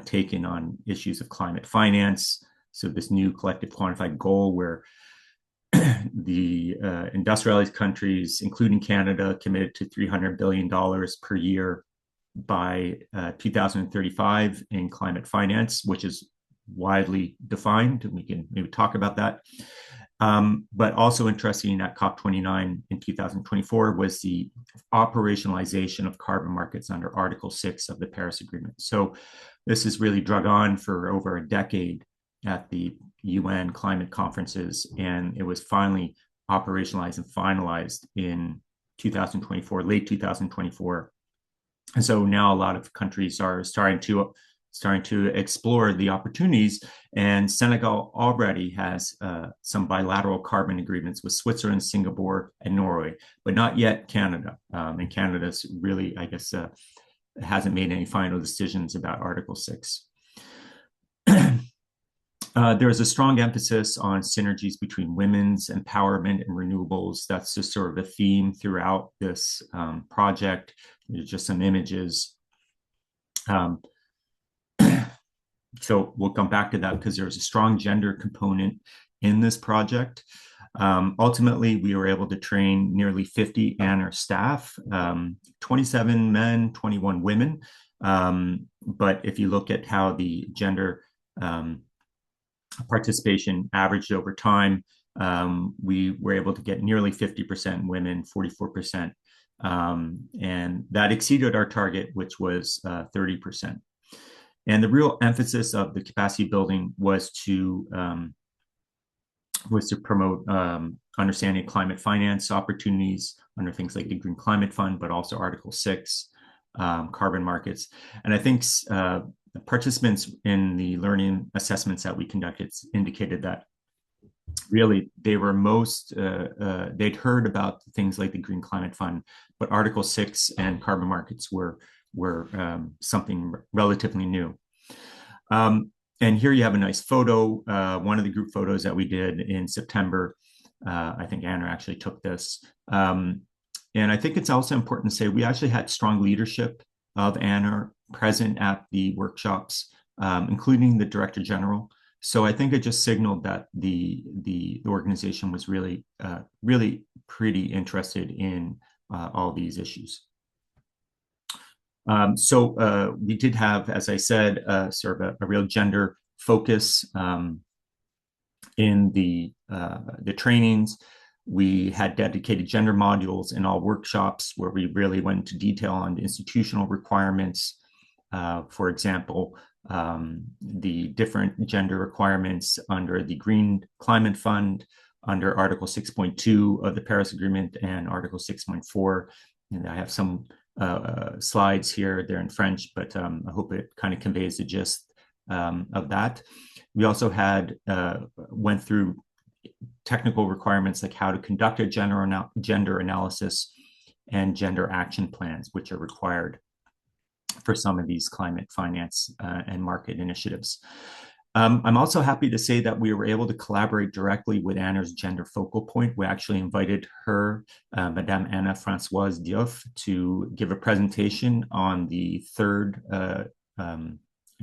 taken on issues of climate finance. So this new collective quantified goal where the industrialized countries, including Canada, committed to $300 billion per year by 2035 in climate finance, which is widely defined, and we can maybe talk about that. But also interesting at COP29 in 2024 was the operationalization of carbon markets under Article 6 of the Paris Agreement. So this has really drug on for over a decade at the UN climate conferences, and it was finally operationalized and finalized in 2024, late 2024. And so now a lot of countries are starting to explore the opportunities, and Senegal already has some bilateral carbon agreements with Switzerland, Singapore, and Norway, but not yet Canada. And Canada's really, I guess, hasn't made any final decisions about Article 6. There's a strong emphasis on synergies between women's empowerment and renewables. That's just sort of a theme throughout this project. There's just some images. So we'll come back to that because there's a strong gender component in this project. Ultimately, we were able to train nearly 50 ANR staff, 27 men, 21 women. But if you look at how the gender participation averaged over time, we were able to get nearly 50% women, 44%. And that exceeded our target, which was 30%. And the real emphasis of the capacity building was to promote understanding climate finance opportunities under things like the Green Climate Fund, but also Article 6, carbon markets. And I think participants in the learning assessments that we conducted indicated that really they were they'd heard about things like the Green Climate Fund, but Article 6 and carbon markets were something relatively new. And here you have a nice photo, one of the group photos that we did in September. I think Anna actually took this. And I think it's also important to say we actually had strong leadership of Anna present at the workshops, including the Director General. So I think it just signaled that the organization was really pretty interested in all these issues. So we did have, as I said, sort of a real gender focus in the trainings. We had dedicated gender modules in all workshops where we really went into detail on the institutional requirements. For example, the different gender requirements under the Green Climate Fund, under Article 6.2 of the Paris Agreement, and Article 6.4. And I have some slides here. They're in French, but I hope it kind of conveys the gist of that. We also went through technical requirements like how to conduct a gender analysis and gender action plans, which are required for some of these climate finance and market initiatives. I'm also happy to say that we were able to collaborate directly with ANR's gender focal point. We actually invited her, Madame Anna Françoise Diouf, to give a presentation on the third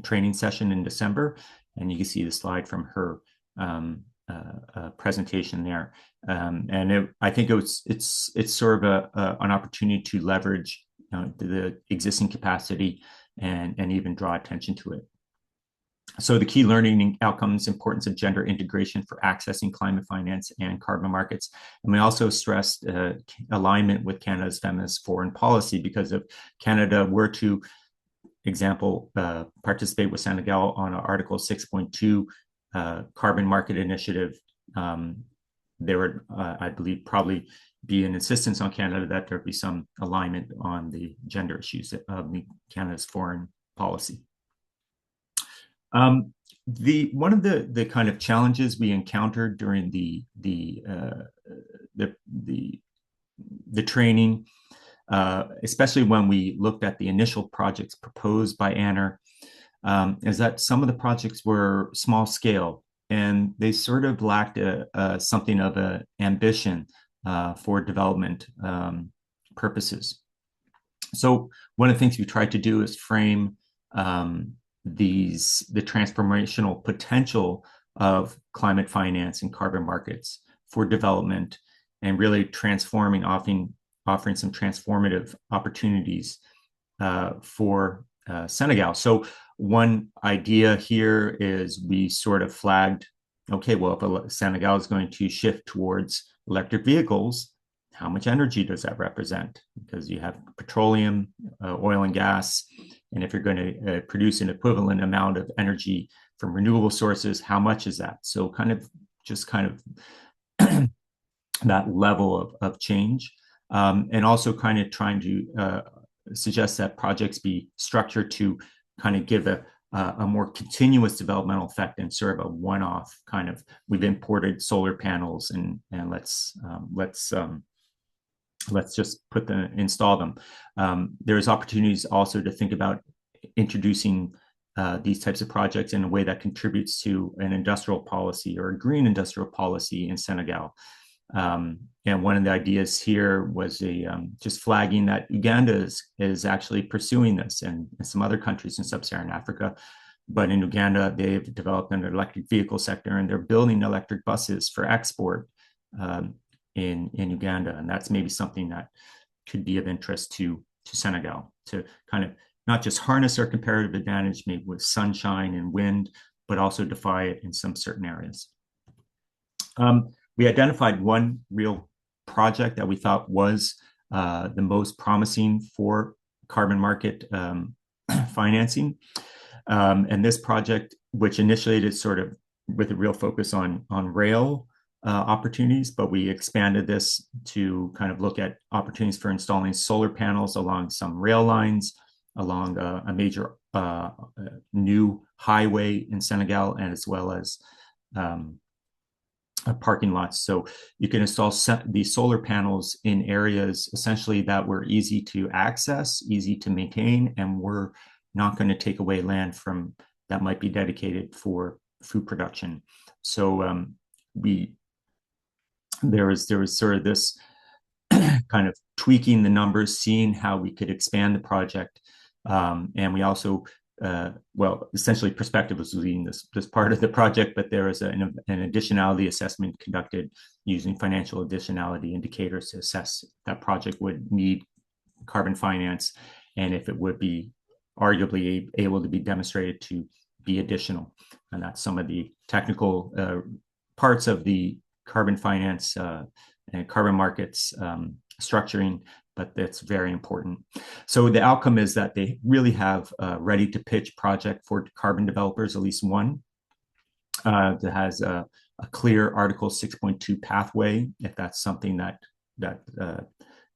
training session in December. And you can see the slide from her presentation there. I think it's sort of an opportunity to leverage the existing capacity and even draw attention to it. So the key learning outcomes, importance of gender integration for accessing climate finance and carbon markets. And we also stressed alignment with Canada's feminist foreign policy, because if Canada were to, example, participate with Senegal on Article 6.2 carbon market initiative, there would, I believe, probably be an insistence on Canada that there be some alignment on the gender issues of Canada's foreign policy. One of the kind of challenges we encountered during the training, especially when we looked at the initial projects proposed by ANR, is that some of the projects were small scale and they sort of lacked something of an ambition for development purposes. So one of the things we tried to do is frame the transformational potential of climate finance and carbon markets for development, and really offering some transformative opportunities for Senegal. So one idea here is we sort of flagged, okay, well, if Senegal is going to shift towards electric vehicles, how much energy does that represent? Because you have petroleum, oil and gas, and if you're going to produce an equivalent amount of energy from renewable sources, how much is that? So kind of that level of change, and also kind of trying to suggest that projects be structured to kind of give a more continuous developmental effect and sort of a one-off kind of, we've imported solar panels and let's just install them. There's opportunities also to think about introducing these types of projects in a way that contributes to an industrial policy or a green industrial policy in Senegal. And one of the ideas here was just flagging that Uganda is actually pursuing this, and some other countries in sub-Saharan Africa. But in Uganda, they've developed an electric vehicle sector, and they're building electric buses for export in Uganda. And that's maybe something that could be of interest to Senegal, to kind of not just harness our comparative advantage maybe with sunshine and wind, but also defy it in some certain areas. We identified one real project that we thought was the most promising for carbon market financing. And this project, which initiated sort of with a real focus on rail opportunities, but we expanded this to kind of look at opportunities for installing solar panels along some rail lines, along a major new highway in Senegal, and as well as parking lots. So you can install these solar panels in areas essentially that were easy to access, easy to maintain, and we're not going to take away land from that might be dedicated for food production. So there was sort of this kind of tweaking the numbers, seeing how we could expand the project. And we also, essentially Perspective was leading this part of the project, but there was an additionality assessment conducted using financial additionality indicators to assess if that project would need carbon finance and if it would be arguably able to be demonstrated to be additional. And that's some of the technical parts of the carbon finance and carbon markets structuring, but that's very important. So the outcome is that they really have a ready to pitch project for carbon developers, at least one, that has a clear Article 6.2 pathway, if that's something that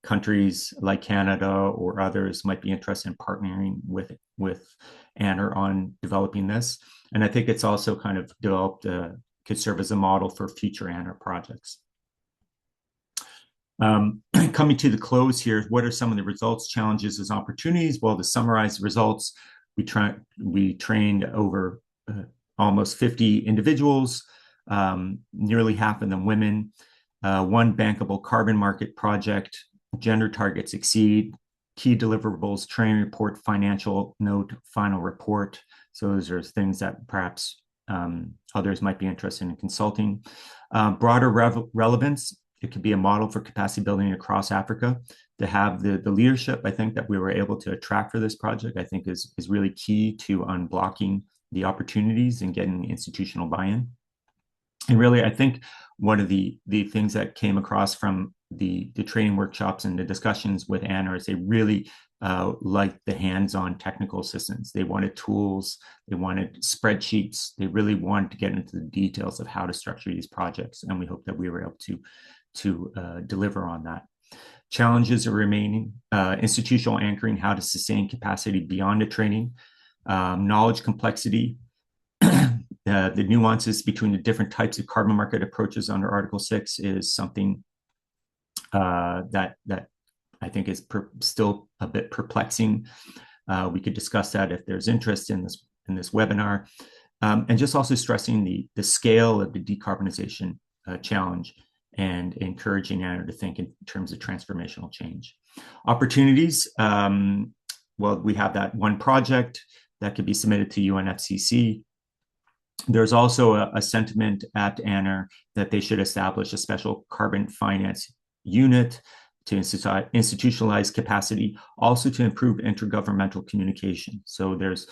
countries like Canada or others might be interested in partnering with ANR on developing this. And I think it's also kind of developed, could serve as a model for future ANR projects. Coming to the close here, what are some of the results, challenges, and opportunities? Well, to summarize the results, we trained over almost 50 individuals, nearly half of them women, one bankable carbon market project, gender targets exceed, key deliverables, training report, financial note, final report. So those are things that perhaps others might be interested in consulting. Broader relevance, it could be a model for capacity building across Africa. To have the leadership, I think, that we were able to attract for this project, I think is really key to unblocking the opportunities and getting institutional buy-in. And really, I think one of the things that came across from the training workshops and the discussions with ANR is they really liked the hands-on technical assistance. They wanted tools, they wanted spreadsheets, they really wanted to get into the details of how to structure these projects. And we hope that we were able to deliver on that. Challenges are remaining, institutional anchoring, how to sustain capacity beyond the training, knowledge complexity, the nuances between the different types of carbon market approaches under Article 6 is something that I think is still a bit perplexing. We could discuss that if there's interest in this webinar, and just also stressing the scale of the decarbonization challenge and encouraging ANR to think in terms of transformational change. Opportunities, well, we have that one project that could be submitted to UNFCCC. There's also a sentiment at ANR that they should establish a special carbon finance unit to institutionalize capacity, also to improve intergovernmental communication. So there's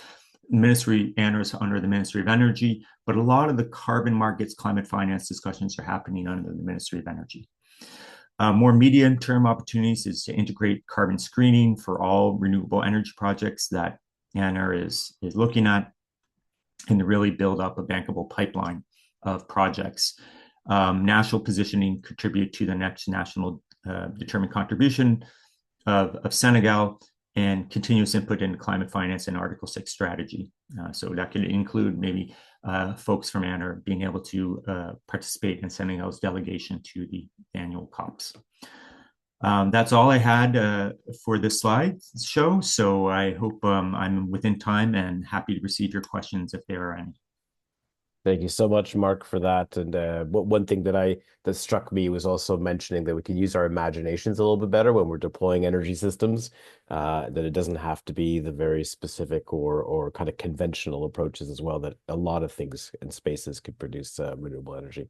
ANR is under the Ministry of Energy, but a lot of the carbon markets, climate finance discussions are happening under the Ministry of Energy. More medium-term opportunities is to integrate carbon screening for all renewable energy projects that ANR is looking at, and to really build up a bankable pipeline of projects. National positioning contribute to the next national determined contribution of Senegal, and continuous input into climate finance and Article 6 strategy. So that could include maybe folks from ANR being able to participate in Senegal's delegation to the annual COPs. That's all I had for this slide show. So I hope I'm within time and happy to receive your questions if there are any. Thank you so much, Mark, for that. And one thing that struck me was also mentioning that we can use our imaginations a little bit better when we're deploying energy systems, that it doesn't have to be the very specific or kind of conventional approaches as well, that a lot of things and spaces could produce renewable energy.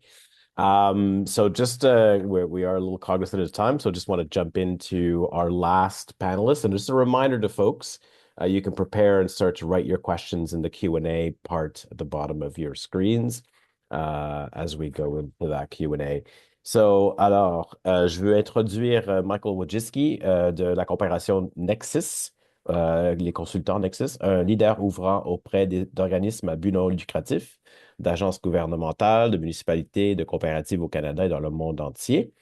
So just we are a little cognizant of time, so just want to jump into our last panelist. And just a reminder to folks, you can prepare and start to write your questions in the Q&A part at the bottom of your screens as we go into that Q&A. So, alors, je veux introduire Michael Wojcicki de la coopération Nexus, les consultants Nexus, un leader ouvrant auprès d'organismes à but non lucratif, d'agences gouvernementales, de municipalités, de coopératives au Canada et dans le monde entier.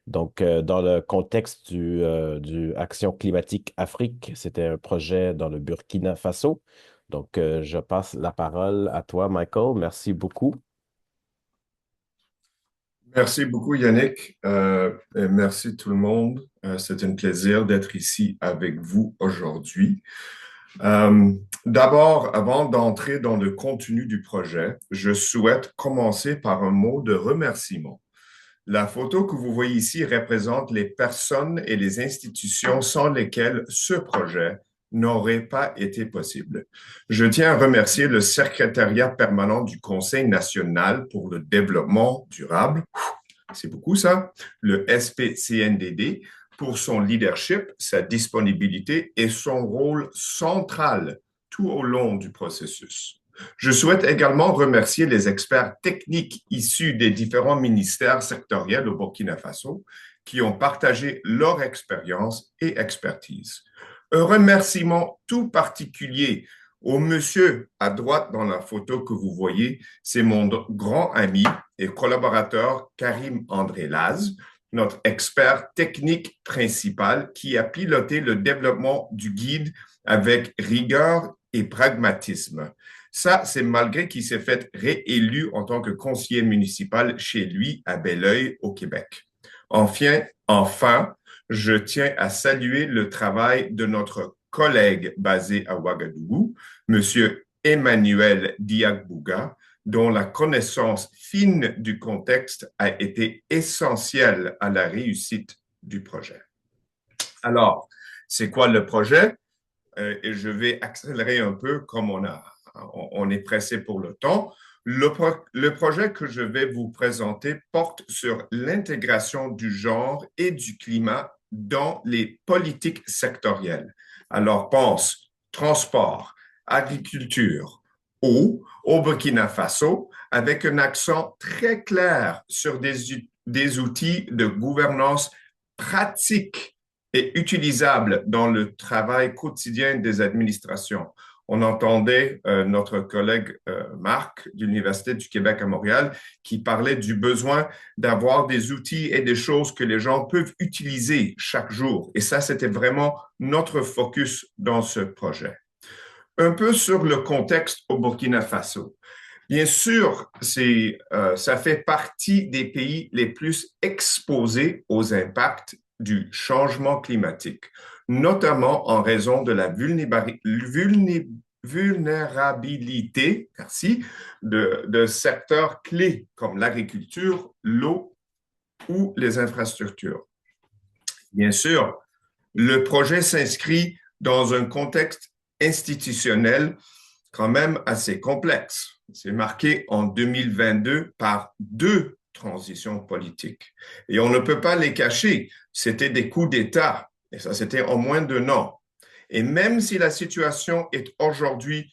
Donc, dans le contexte du Action climatique Afrique, c'était un projet dans le Burkina Faso. Donc, je passe la parole à toi, Michael. Merci beaucoup. Merci beaucoup, Yannick. Et merci tout le monde. C'est un plaisir d'être ici avec vous aujourd'hui. D'abord, avant d'entrer dans le contenu du projet, je souhaite commencer par un mot de remerciement. La photo que vous voyez ici représente les personnes et les institutions sans lesquelles ce projet n'aurait pas été possible. Je tiens à remercier le secrétariat permanent du Conseil national pour le développement durable, c'est beaucoup ça, le SPCNDD, pour son leadership, sa disponibilité et son rôle central tout au long du processus. Je souhaite également remercier les experts techniques issus des différents ministères sectoriels au Burkina Faso qui ont partagé leur expérience et expertise. Un remerciement tout particulier au monsieur à droite dans la photo que vous voyez, c'est mon grand ami et collaborateur Karim André Laz, notre expert technique principal qui a piloté le développement du guide avec rigueur et pragmatisme. Ça, c'est malgré qu'il s'est fait réélu en tant que conseiller municipal chez lui à Belleuil, au Québec. Enfin, je tiens à saluer le travail de notre collègue basé à Ouagadougou, M. Emmanuel Diagbouga, dont la connaissance fine du contexte a été essentielle à la réussite du projet. Alors, c'est quoi le projet? Et je vais accélérer un peu comme on est pressé pour le temps. Le projet que je vais vous présenter porte sur l'intégration du genre et du climat dans les politiques sectorielles. Alors, pense transport, agriculture, eau au Burkina Faso, avec un accent très clair sur des outils de gouvernance pratiques et utilisables dans le travail quotidien des administrations. On entendait notre collègue Marc de l'Université du Québec à Montréal qui parlait du besoin d'avoir des outils et des choses que les gens peuvent utiliser chaque jour. Et ça, c'était vraiment notre focus dans ce projet. Un peu sur le contexte au Burkina Faso. Bien sûr, ça fait partie des pays les plus exposés aux impacts du changement climatique, notamment en raison de la vulnérabilité de secteurs clés comme l'agriculture, l'eau ou les infrastructures. Bien sûr, le projet s'inscrit dans un contexte institutionnel quand même assez complexe. C'est marqué en 2022 par 2 transitions politiques. Et on ne peut pas les cacher. C'était des coups d'État. Et ça, c'était en moins d'1 an. Et même si la situation est aujourd'hui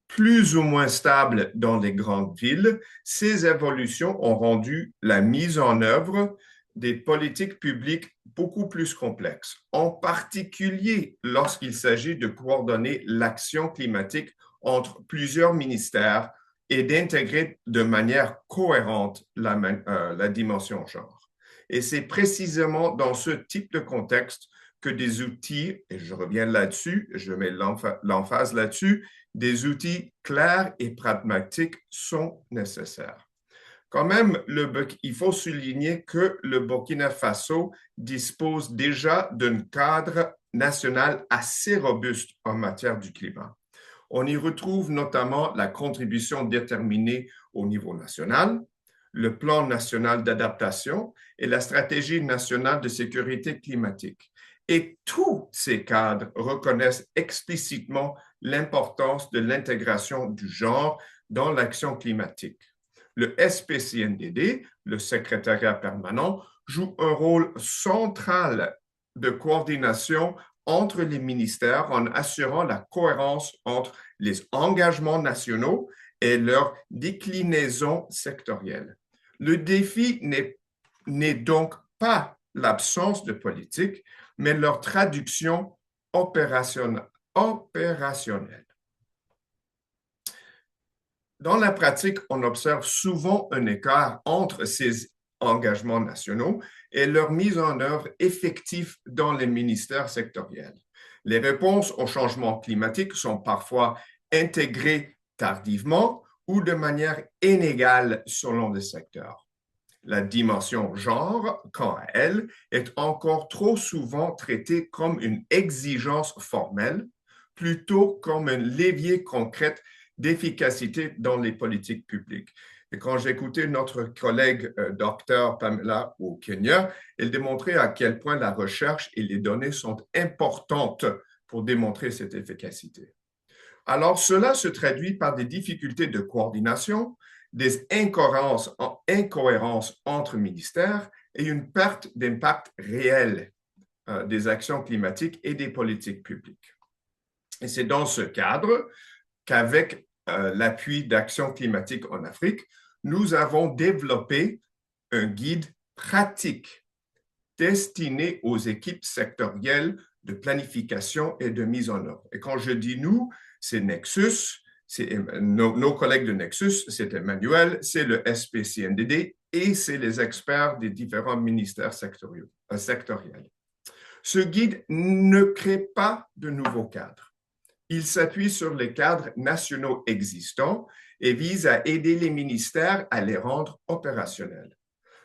plus ou moins stable dans les grandes villes, ces évolutions ont rendu la mise en œuvre des politiques publiques beaucoup plus complexes, en particulier lorsqu'il s'agit de coordonner l'action climatique entre plusieurs ministères et d'intégrer de manière cohérente la dimension genre. Et c'est précisément dans ce type de contexte que des outils, et je reviens là-dessus, je mets l'emphase là-dessus, des outils clairs et pragmatiques sont nécessaires. Quand même, il faut souligner que le Burkina Faso dispose déjà d'un cadre national assez robuste en matière du climat. On y retrouve notamment la contribution déterminée au niveau national, le plan national d'adaptation et la stratégie nationale de sécurité climatique. Et tous ces cadres reconnaissent explicitement l'importance de l'intégration du genre dans l'action climatique. Le SPCNDD, le secrétariat permanent, joue un rôle central de coordination entre les ministères en assurant la cohérence entre les engagements nationaux et leur déclinaison sectorielle. Le défi n'est donc pas l'absence de politique, mais leur traduction opérationnelle. Dans la pratique, on observe souvent un écart entre ces engagements nationaux et leur mise en œuvre effective dans les ministères sectoriels. Les réponses au changement climatique sont parfois intégrées tardivement ou de manière inégale selon les secteurs. La dimension genre, quant à elle, est encore trop souvent traitée comme une exigence formelle plutôt comme un levier concret d'efficacité dans les politiques publiques. Et quand j'écoutais notre collègue Dr Pamela au Kenya, elle démontrait à quel point la recherche et les données sont importantes pour démontrer cette efficacité. Alors, cela se traduit par des difficultés de coordination, des incohérences entre ministères et une perte d'impact réel des actions climatiques et des politiques publiques. Et c'est dans ce cadre qu'avec l'appui d'Action climatique en Afrique, nous avons développé un guide pratique destiné aux équipes sectorielles de planification et de mise en œuvre. Et quand je dis nous, c'est Nexus, c'est nos collègues de Nexus, c'est Emmanuel, c'est le SPCNDD et c'est les experts des différents ministères sectoriels. Ce guide ne crée pas de nouveaux cadres. Il s'appuie sur les cadres nationaux existants et vise à aider les ministères à les rendre opérationnels.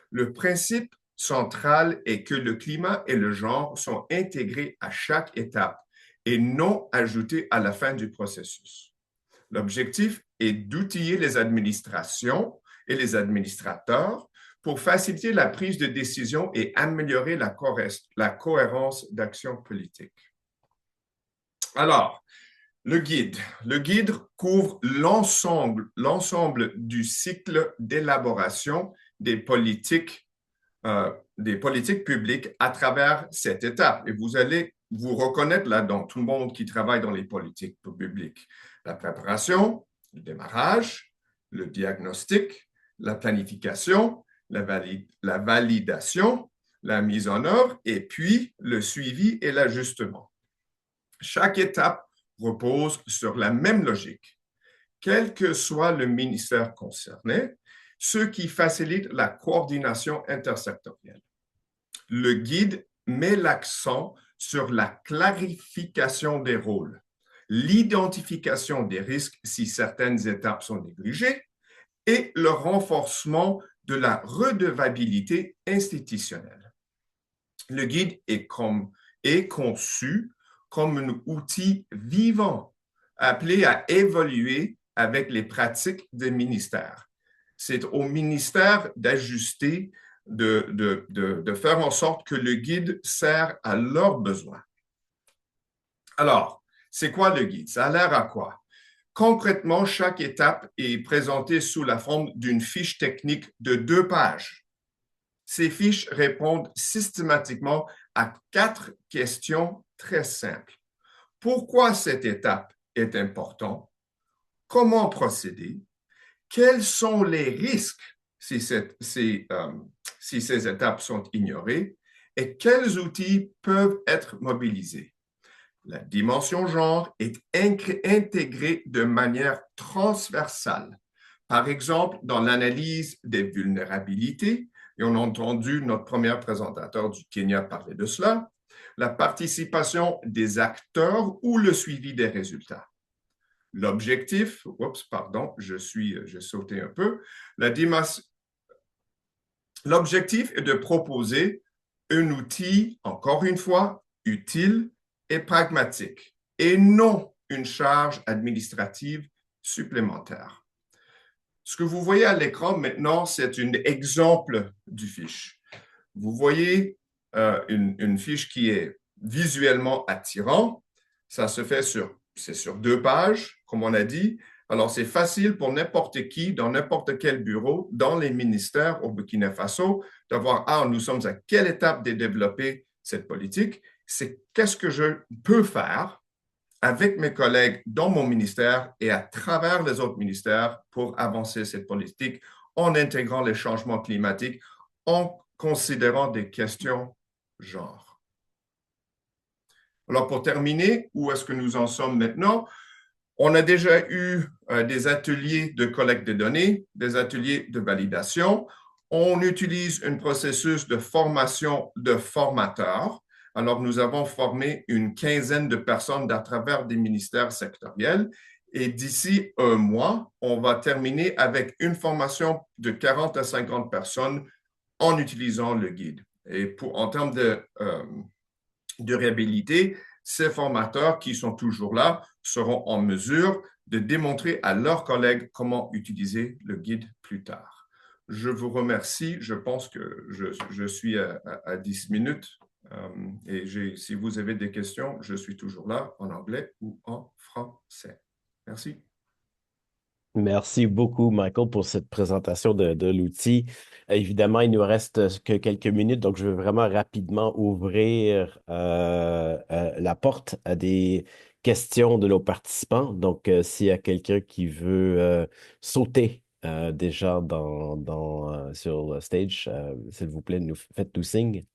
Le principe central est que le climat et le genre sont intégrés à chaque étape et non ajoutés à la fin du processus. L'objectif est d'outiller les administrations et les administrateurs pour faciliter la prise de décision et améliorer la cohérence d'action politique. Alors, le guide couvre l'ensemble du cycle d'élaboration des politiques publiques à travers cette étape. Et vous allez vous reconnaître là-dedans, tout le monde qui travaille dans les politiques publiques. La préparation, le démarrage, le diagnostic, la planification, la validation, la mise en œuvre et puis le suivi et l'ajustement. Chaque étape repose sur la même logique, quel que soit le ministère concerné, ce qui facilite la coordination intersectorielle. Le guide met l'accent sur la clarification des rôles, l'identification des risques si certaines étapes sont négligées et le renforcement de la redevabilité institutionnelle. Le guide est conçu comme un outil vivant, appelé à évoluer avec les pratiques des ministères. C'est au ministère d'ajuster, de faire en sorte que le guide sert à leurs besoins. Alors, c'est quoi le guide? Ça a l'air à quoi? Concrètement, chaque étape est présentée sous la forme d'une fiche technique de 2 pages. Ces fiches répondent systématiquement à 4 questions très simples. Pourquoi cette étape est importante? Comment procéder? Quels sont les risques si ces étapes sont ignorées? Et quels outils peuvent être mobilisés? La dimension genre est intégrée de manière transversale. Par exemple, dans l'analyse des vulnérabilités, et on a entendu notre premier présentateur du Kenya parler de cela, la participation des acteurs ou le suivi des résultats. L'objectif, j'ai sauté un peu, l'objectif est de proposer un outil, encore une fois, utile et pragmatique, et non une charge administrative supplémentaire. Ce que vous voyez à l'écran maintenant, c'est un exemple du fiche. Vous voyez une fiche qui est visuellement attirante. Ça se fait c'est sur 2 pages, comme on a dit. Alors, c'est facile pour n'importe qui, dans n'importe quel bureau, dans les ministères au Burkina Faso, d'avoir, nous sommes à quelle étape de développer cette politique? C'est qu'est-ce que je peux faire avec mes collègues dans mon ministère et à travers les autres ministères pour avancer cette politique en intégrant les changements climatiques, en considérant des questions genre. Alors, pour terminer, où est-ce que nous en sommes maintenant? On a déjà eu des ateliers de collecte de données, des ateliers de validation. On utilise un processus de formation de formateurs. Alors, nous avons formé une quinzaine de personnes à travers des ministères sectoriels. Et d'ici un mois, on va terminer avec une formation de 40 à 50 personnes en utilisant le guide. Et en termes de durabilité, ces formateurs qui sont toujours là seront en mesure de démontrer à leurs collègues comment utiliser le guide plus tard. Je vous remercie. Je pense que je suis à 10 minutes. Et si vous avez des questions, je suis toujours là en anglais ou en français. Merci. Merci beaucoup, Michael, pour cette présentation de l'outil. Évidemment, il nous reste que quelques minutes, donc je veux vraiment rapidement ouvrir la porte à des questions de nos participants. Donc, s'il y a quelqu'un qui veut sauter déjà sur le stage, s'il vous plaît, faites-nous signe.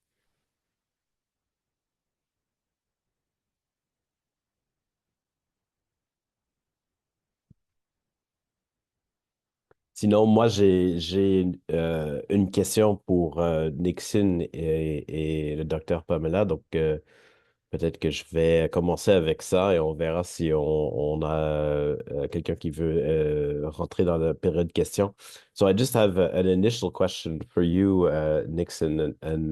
Sinon, moi, j'ai une question pour Nickson et le docteur Pamela. Donc, peut-être que je vais commencer avec ça et on verra si on a quelqu'un qui veut rentrer dans la période question. So I just have an initial question for you, Nickson and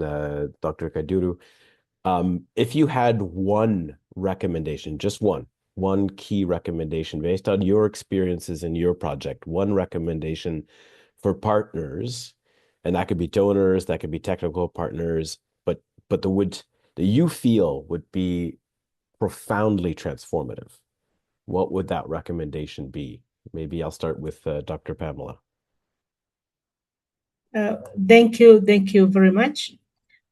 Dr. Kaithuru. If you had one recommendation, just one key recommendation based on your experiences in your project, one recommendation for partners, and that could be donors, that could be technical partners, but that you feel would be profoundly transformative. What would that recommendation be? Maybe I'll start with Dr. Pamela. Thank you very much.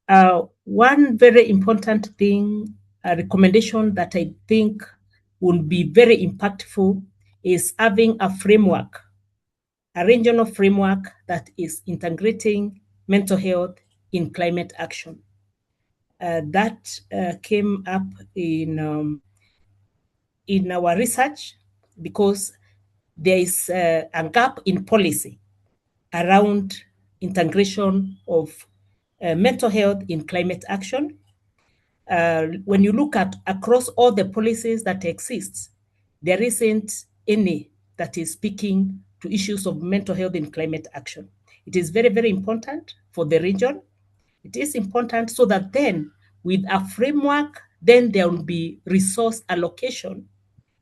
One very important thing, a recommendation that I think would be very impactful is having a framework, a regional framework that is integrating mental health in climate action. That came up in our research because there is a gap in policy around integration of mental health in climate action. When you look at across all the policies that exist, there isn't any that is speaking to issues of mental health in climate action. It is very, very important for the region. It is important so that then with a framework, then there will be resource allocation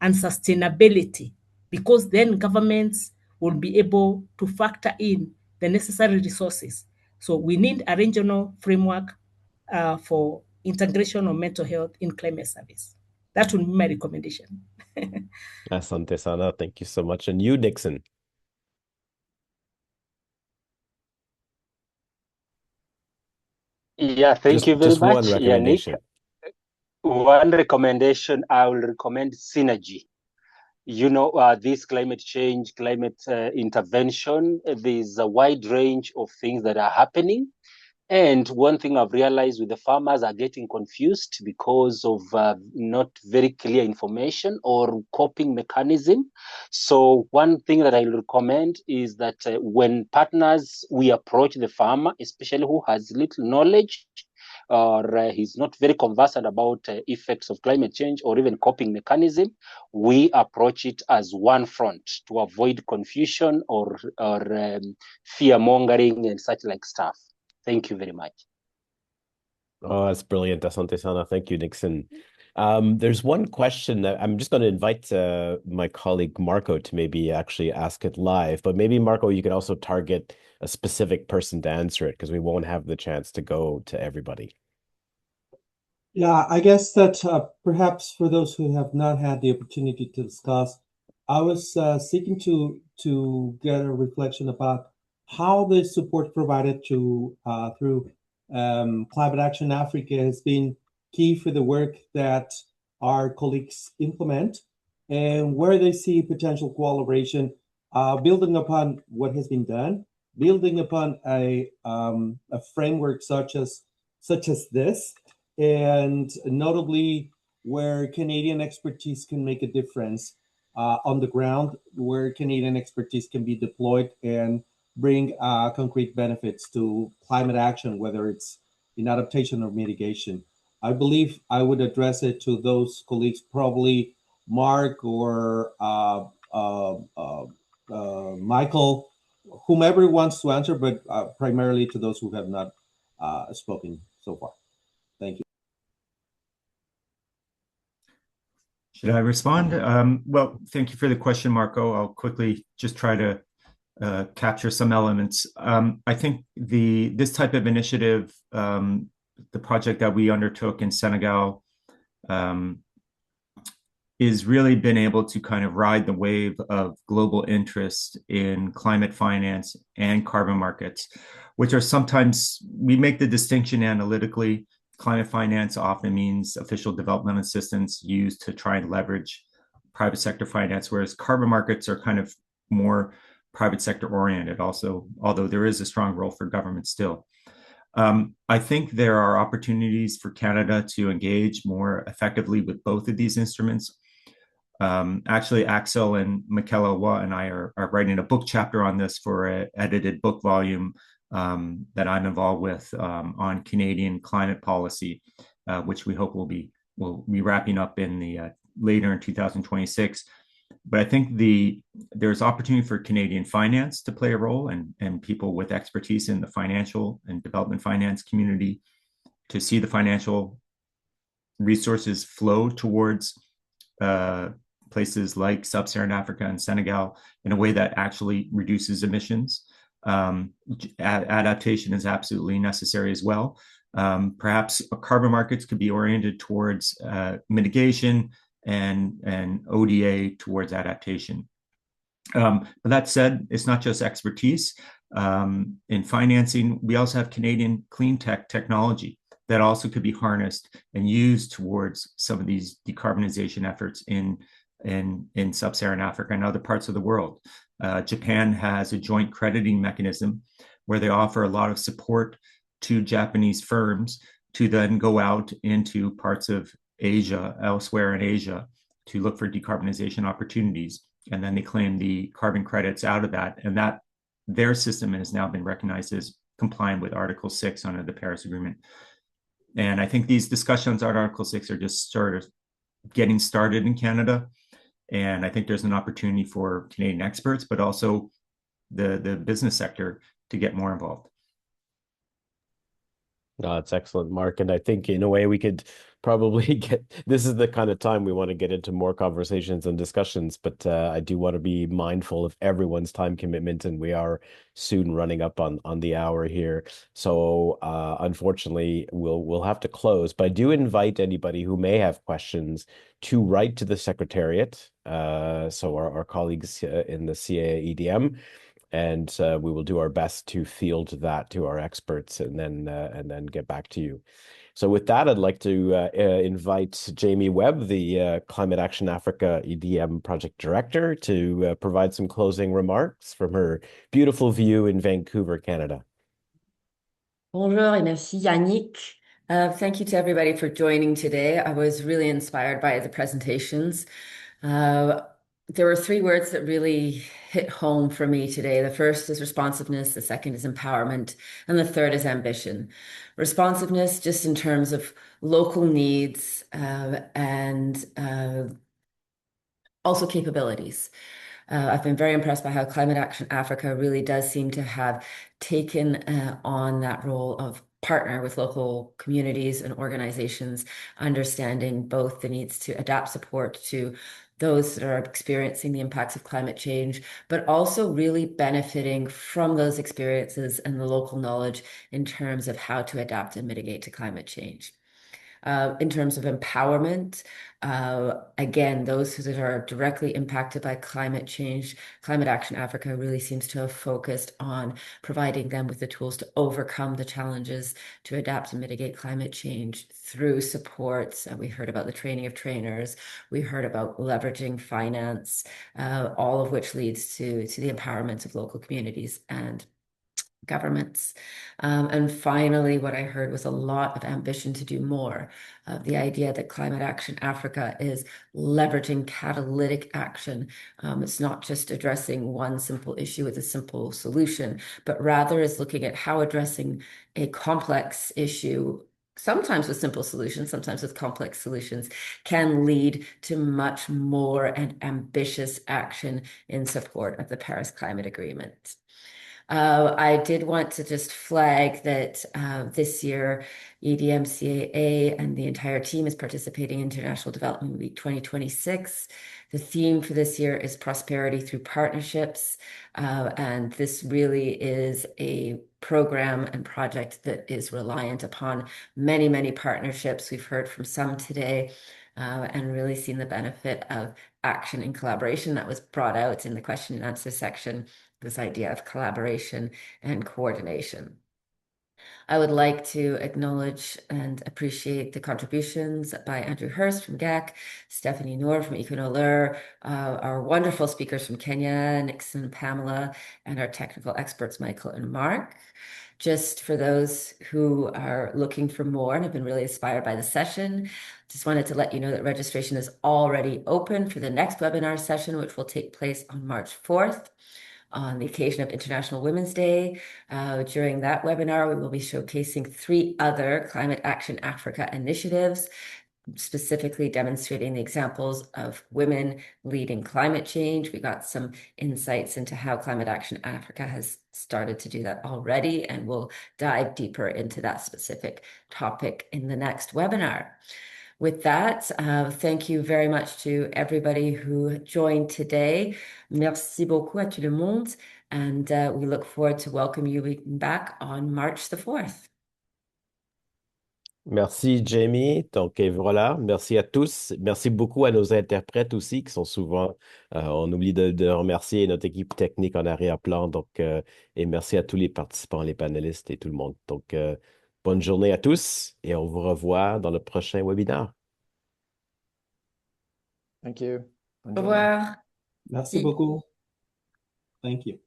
and sustainability, because then governments will be able to factor in the necessary resources. So we need a regional framework for integration of mental health in climate service. That would be my recommendation. Asante sana, thank you so much. And you, Nickson. Yeah, thank you very just much, one recommendation. Yannick. One recommendation, I will recommend synergy. You know, this climate change, climate intervention, there's a wide range of things that are happening. And one thing I've realized with the farmers are getting confused because of not very clear information or coping mechanism. So one thing that I recommend is that when partners, we approach the farmer, especially who has little knowledge, or he's not very conversant about effects of climate change or even coping mechanism, we approach it as one front to avoid confusion or fear mongering and such like stuff. Thank you very much. Oh, that's brilliant. Asante sana. Thank you, Nickson. There's one question that I'm just going to invite my colleague Marco to maybe actually ask it live, but maybe Marco, you can also target a specific person to answer it because we won't have the chance to go to everybody. Yeah, I guess that perhaps for those who have not had the opportunity to discuss, I was seeking to get a reflection about how the support provided to through Climate Action Africa has been key for the work that our colleagues implement and where they see potential collaboration, building upon what has been done, building upon a framework such as this, and notably where Canadian expertise can make a difference on the ground, where Canadian expertise can be deployed and bring concrete benefits to climate action, whether it's in adaptation or mitigation. I believe I would address it to those colleagues, probably Mark or Michael, whomever wants to answer, but primarily to those who have not spoken so far. Thank you. Should I respond? Well, thank you for the question, Marco. I'll quickly just try to capture some elements. I think this type of initiative, the project that we undertook in Senegal, is really been able to kind of ride the wave of global interest in climate finance and carbon markets, which are sometimes, we make the distinction analytically. Climate finance often means official development assistance used to try and leverage private sector finance, whereas carbon markets are kind of more private sector oriented also, although there is a strong role for government still. I think there are opportunities for Canada to engage more effectively with both of these instruments. Actually, Axel and Michaela Wa and I are writing a book chapter on this for an edited book volume that I'm involved with on Canadian climate policy, which we hope will be wrapping up in the later in 2026. But I think there's opportunity for Canadian finance to play a role, and people with expertise in the financial and development finance community to see the financial resources flow towards places like Sub-Saharan Africa and Senegal in a way that actually reduces emissions. Adaptation is absolutely necessary as well. Perhaps carbon markets could be oriented towards mitigation and ODA towards adaptation. But that said, it's not just expertise. In financing, we also have Canadian clean tech technology that also could be harnessed and used towards some of these decarbonization efforts in Sub-Saharan Africa and other parts of the world. Japan has a joint crediting mechanism where they offer a lot of support to Japanese firms to then go out into parts of Asia, elsewhere in Asia, to look for decarbonization opportunities. And then they claim the carbon credits out of that. And that their system has now been recognized as compliant with Article 6 under the Paris Agreement. And I think these discussions on Article 6 are just sort of getting started in Canada. And I think there's an opportunity for Canadian experts, but also the business sector to get more involved. No, that's excellent, Mark. And I think in a way we could probably this is the kind of time we want to get into more conversations and discussions, but I do want to be mindful of everyone's time commitment, and we are soon running up on the hour here. So unfortunately, we'll have to close, but I do invite anybody who may have questions to write to the Secretariat. So our colleagues in the CAA EDM. And we will do our best to field that to our experts and then get back to you. So with that, I'd like to invite Jamie Webb, the Climate Action Africa EDM Project Director, to provide some closing remarks from her beautiful view in Vancouver, Canada. Bonjour et merci Yannick. Thank you to everybody for joining today. I was really inspired by the presentations. There were three words that really hit home for me today. The first is responsiveness, the second is empowerment, and the third is ambition. Responsiveness, just in terms of local needs and also capabilities. I've been very impressed by how Climate Action Africa really does seem to have taken on that role of partner with local communities and organizations, understanding both the needs to adapt support to those that are experiencing the impacts of climate change, but also really benefiting from those experiences and the local knowledge in terms of how to adapt and mitigate to climate change. In terms of empowerment, again, those that are directly impacted by climate change, Climate Action Africa really seems to have focused on providing them with the tools to overcome the challenges to adapt and mitigate climate change through supports. We heard about the training of trainers. We heard about leveraging finance, all of which leads to the empowerment of local communities and governments. And finally, what I heard was a lot of ambition to do more. The idea that Climate Action Africa is leveraging catalytic action. It's not just addressing one simple issue with a simple solution, but rather is looking at how addressing a complex issue, sometimes with simple solutions, sometimes with complex solutions, can lead to much more and ambitious action in support of the Paris Climate Agreement. I did want to just flag that this year, EDM-CAA and the entire team is participating in International Development Week 2026. The theme for this year is Prosperity Through Partnerships. And this really is a program and project that is reliant upon many, many partnerships. We've heard from some today. And really seen the benefit of action and collaboration that was brought out in the question and answer section, this idea of collaboration and coordination. I would like to acknowledge and appreciate the contributions by Andrew Hurst from GAC, Stephanie Noor from Econoler, our wonderful speakers from Kenya, Nickson, Pamela, and our technical experts, Michael and Mark. Just for those who are looking for more and have been really inspired by the session, just wanted to let you know that registration is already open for the next webinar session, which will take place on March 4th on the occasion of International Women's Day. During that webinar, we will be showcasing 3 other Climate Action Africa initiatives, specifically demonstrating the examples of women leading climate change. We got some insights into how Climate Action Africa has started to do that already, and we'll dive deeper into that specific topic in the next webinar. With that, thank you very much to everybody who joined today. Merci beaucoup à tout le monde, and we look forward to welcoming you back on March the 4th. Merci, Jamie. Donc, et voilà, merci à tous. Merci beaucoup à nos interprètes aussi, qui sont souvent, on oublie de remercier notre équipe technique en arrière-plan. Donc, et merci à tous les participants, les panélistes et tout le monde. Donc, bonne journée à tous et on vous revoit dans le prochain webinaire. Thank you. Bonne Au journée. revoir. Merci beaucoup. Thank you.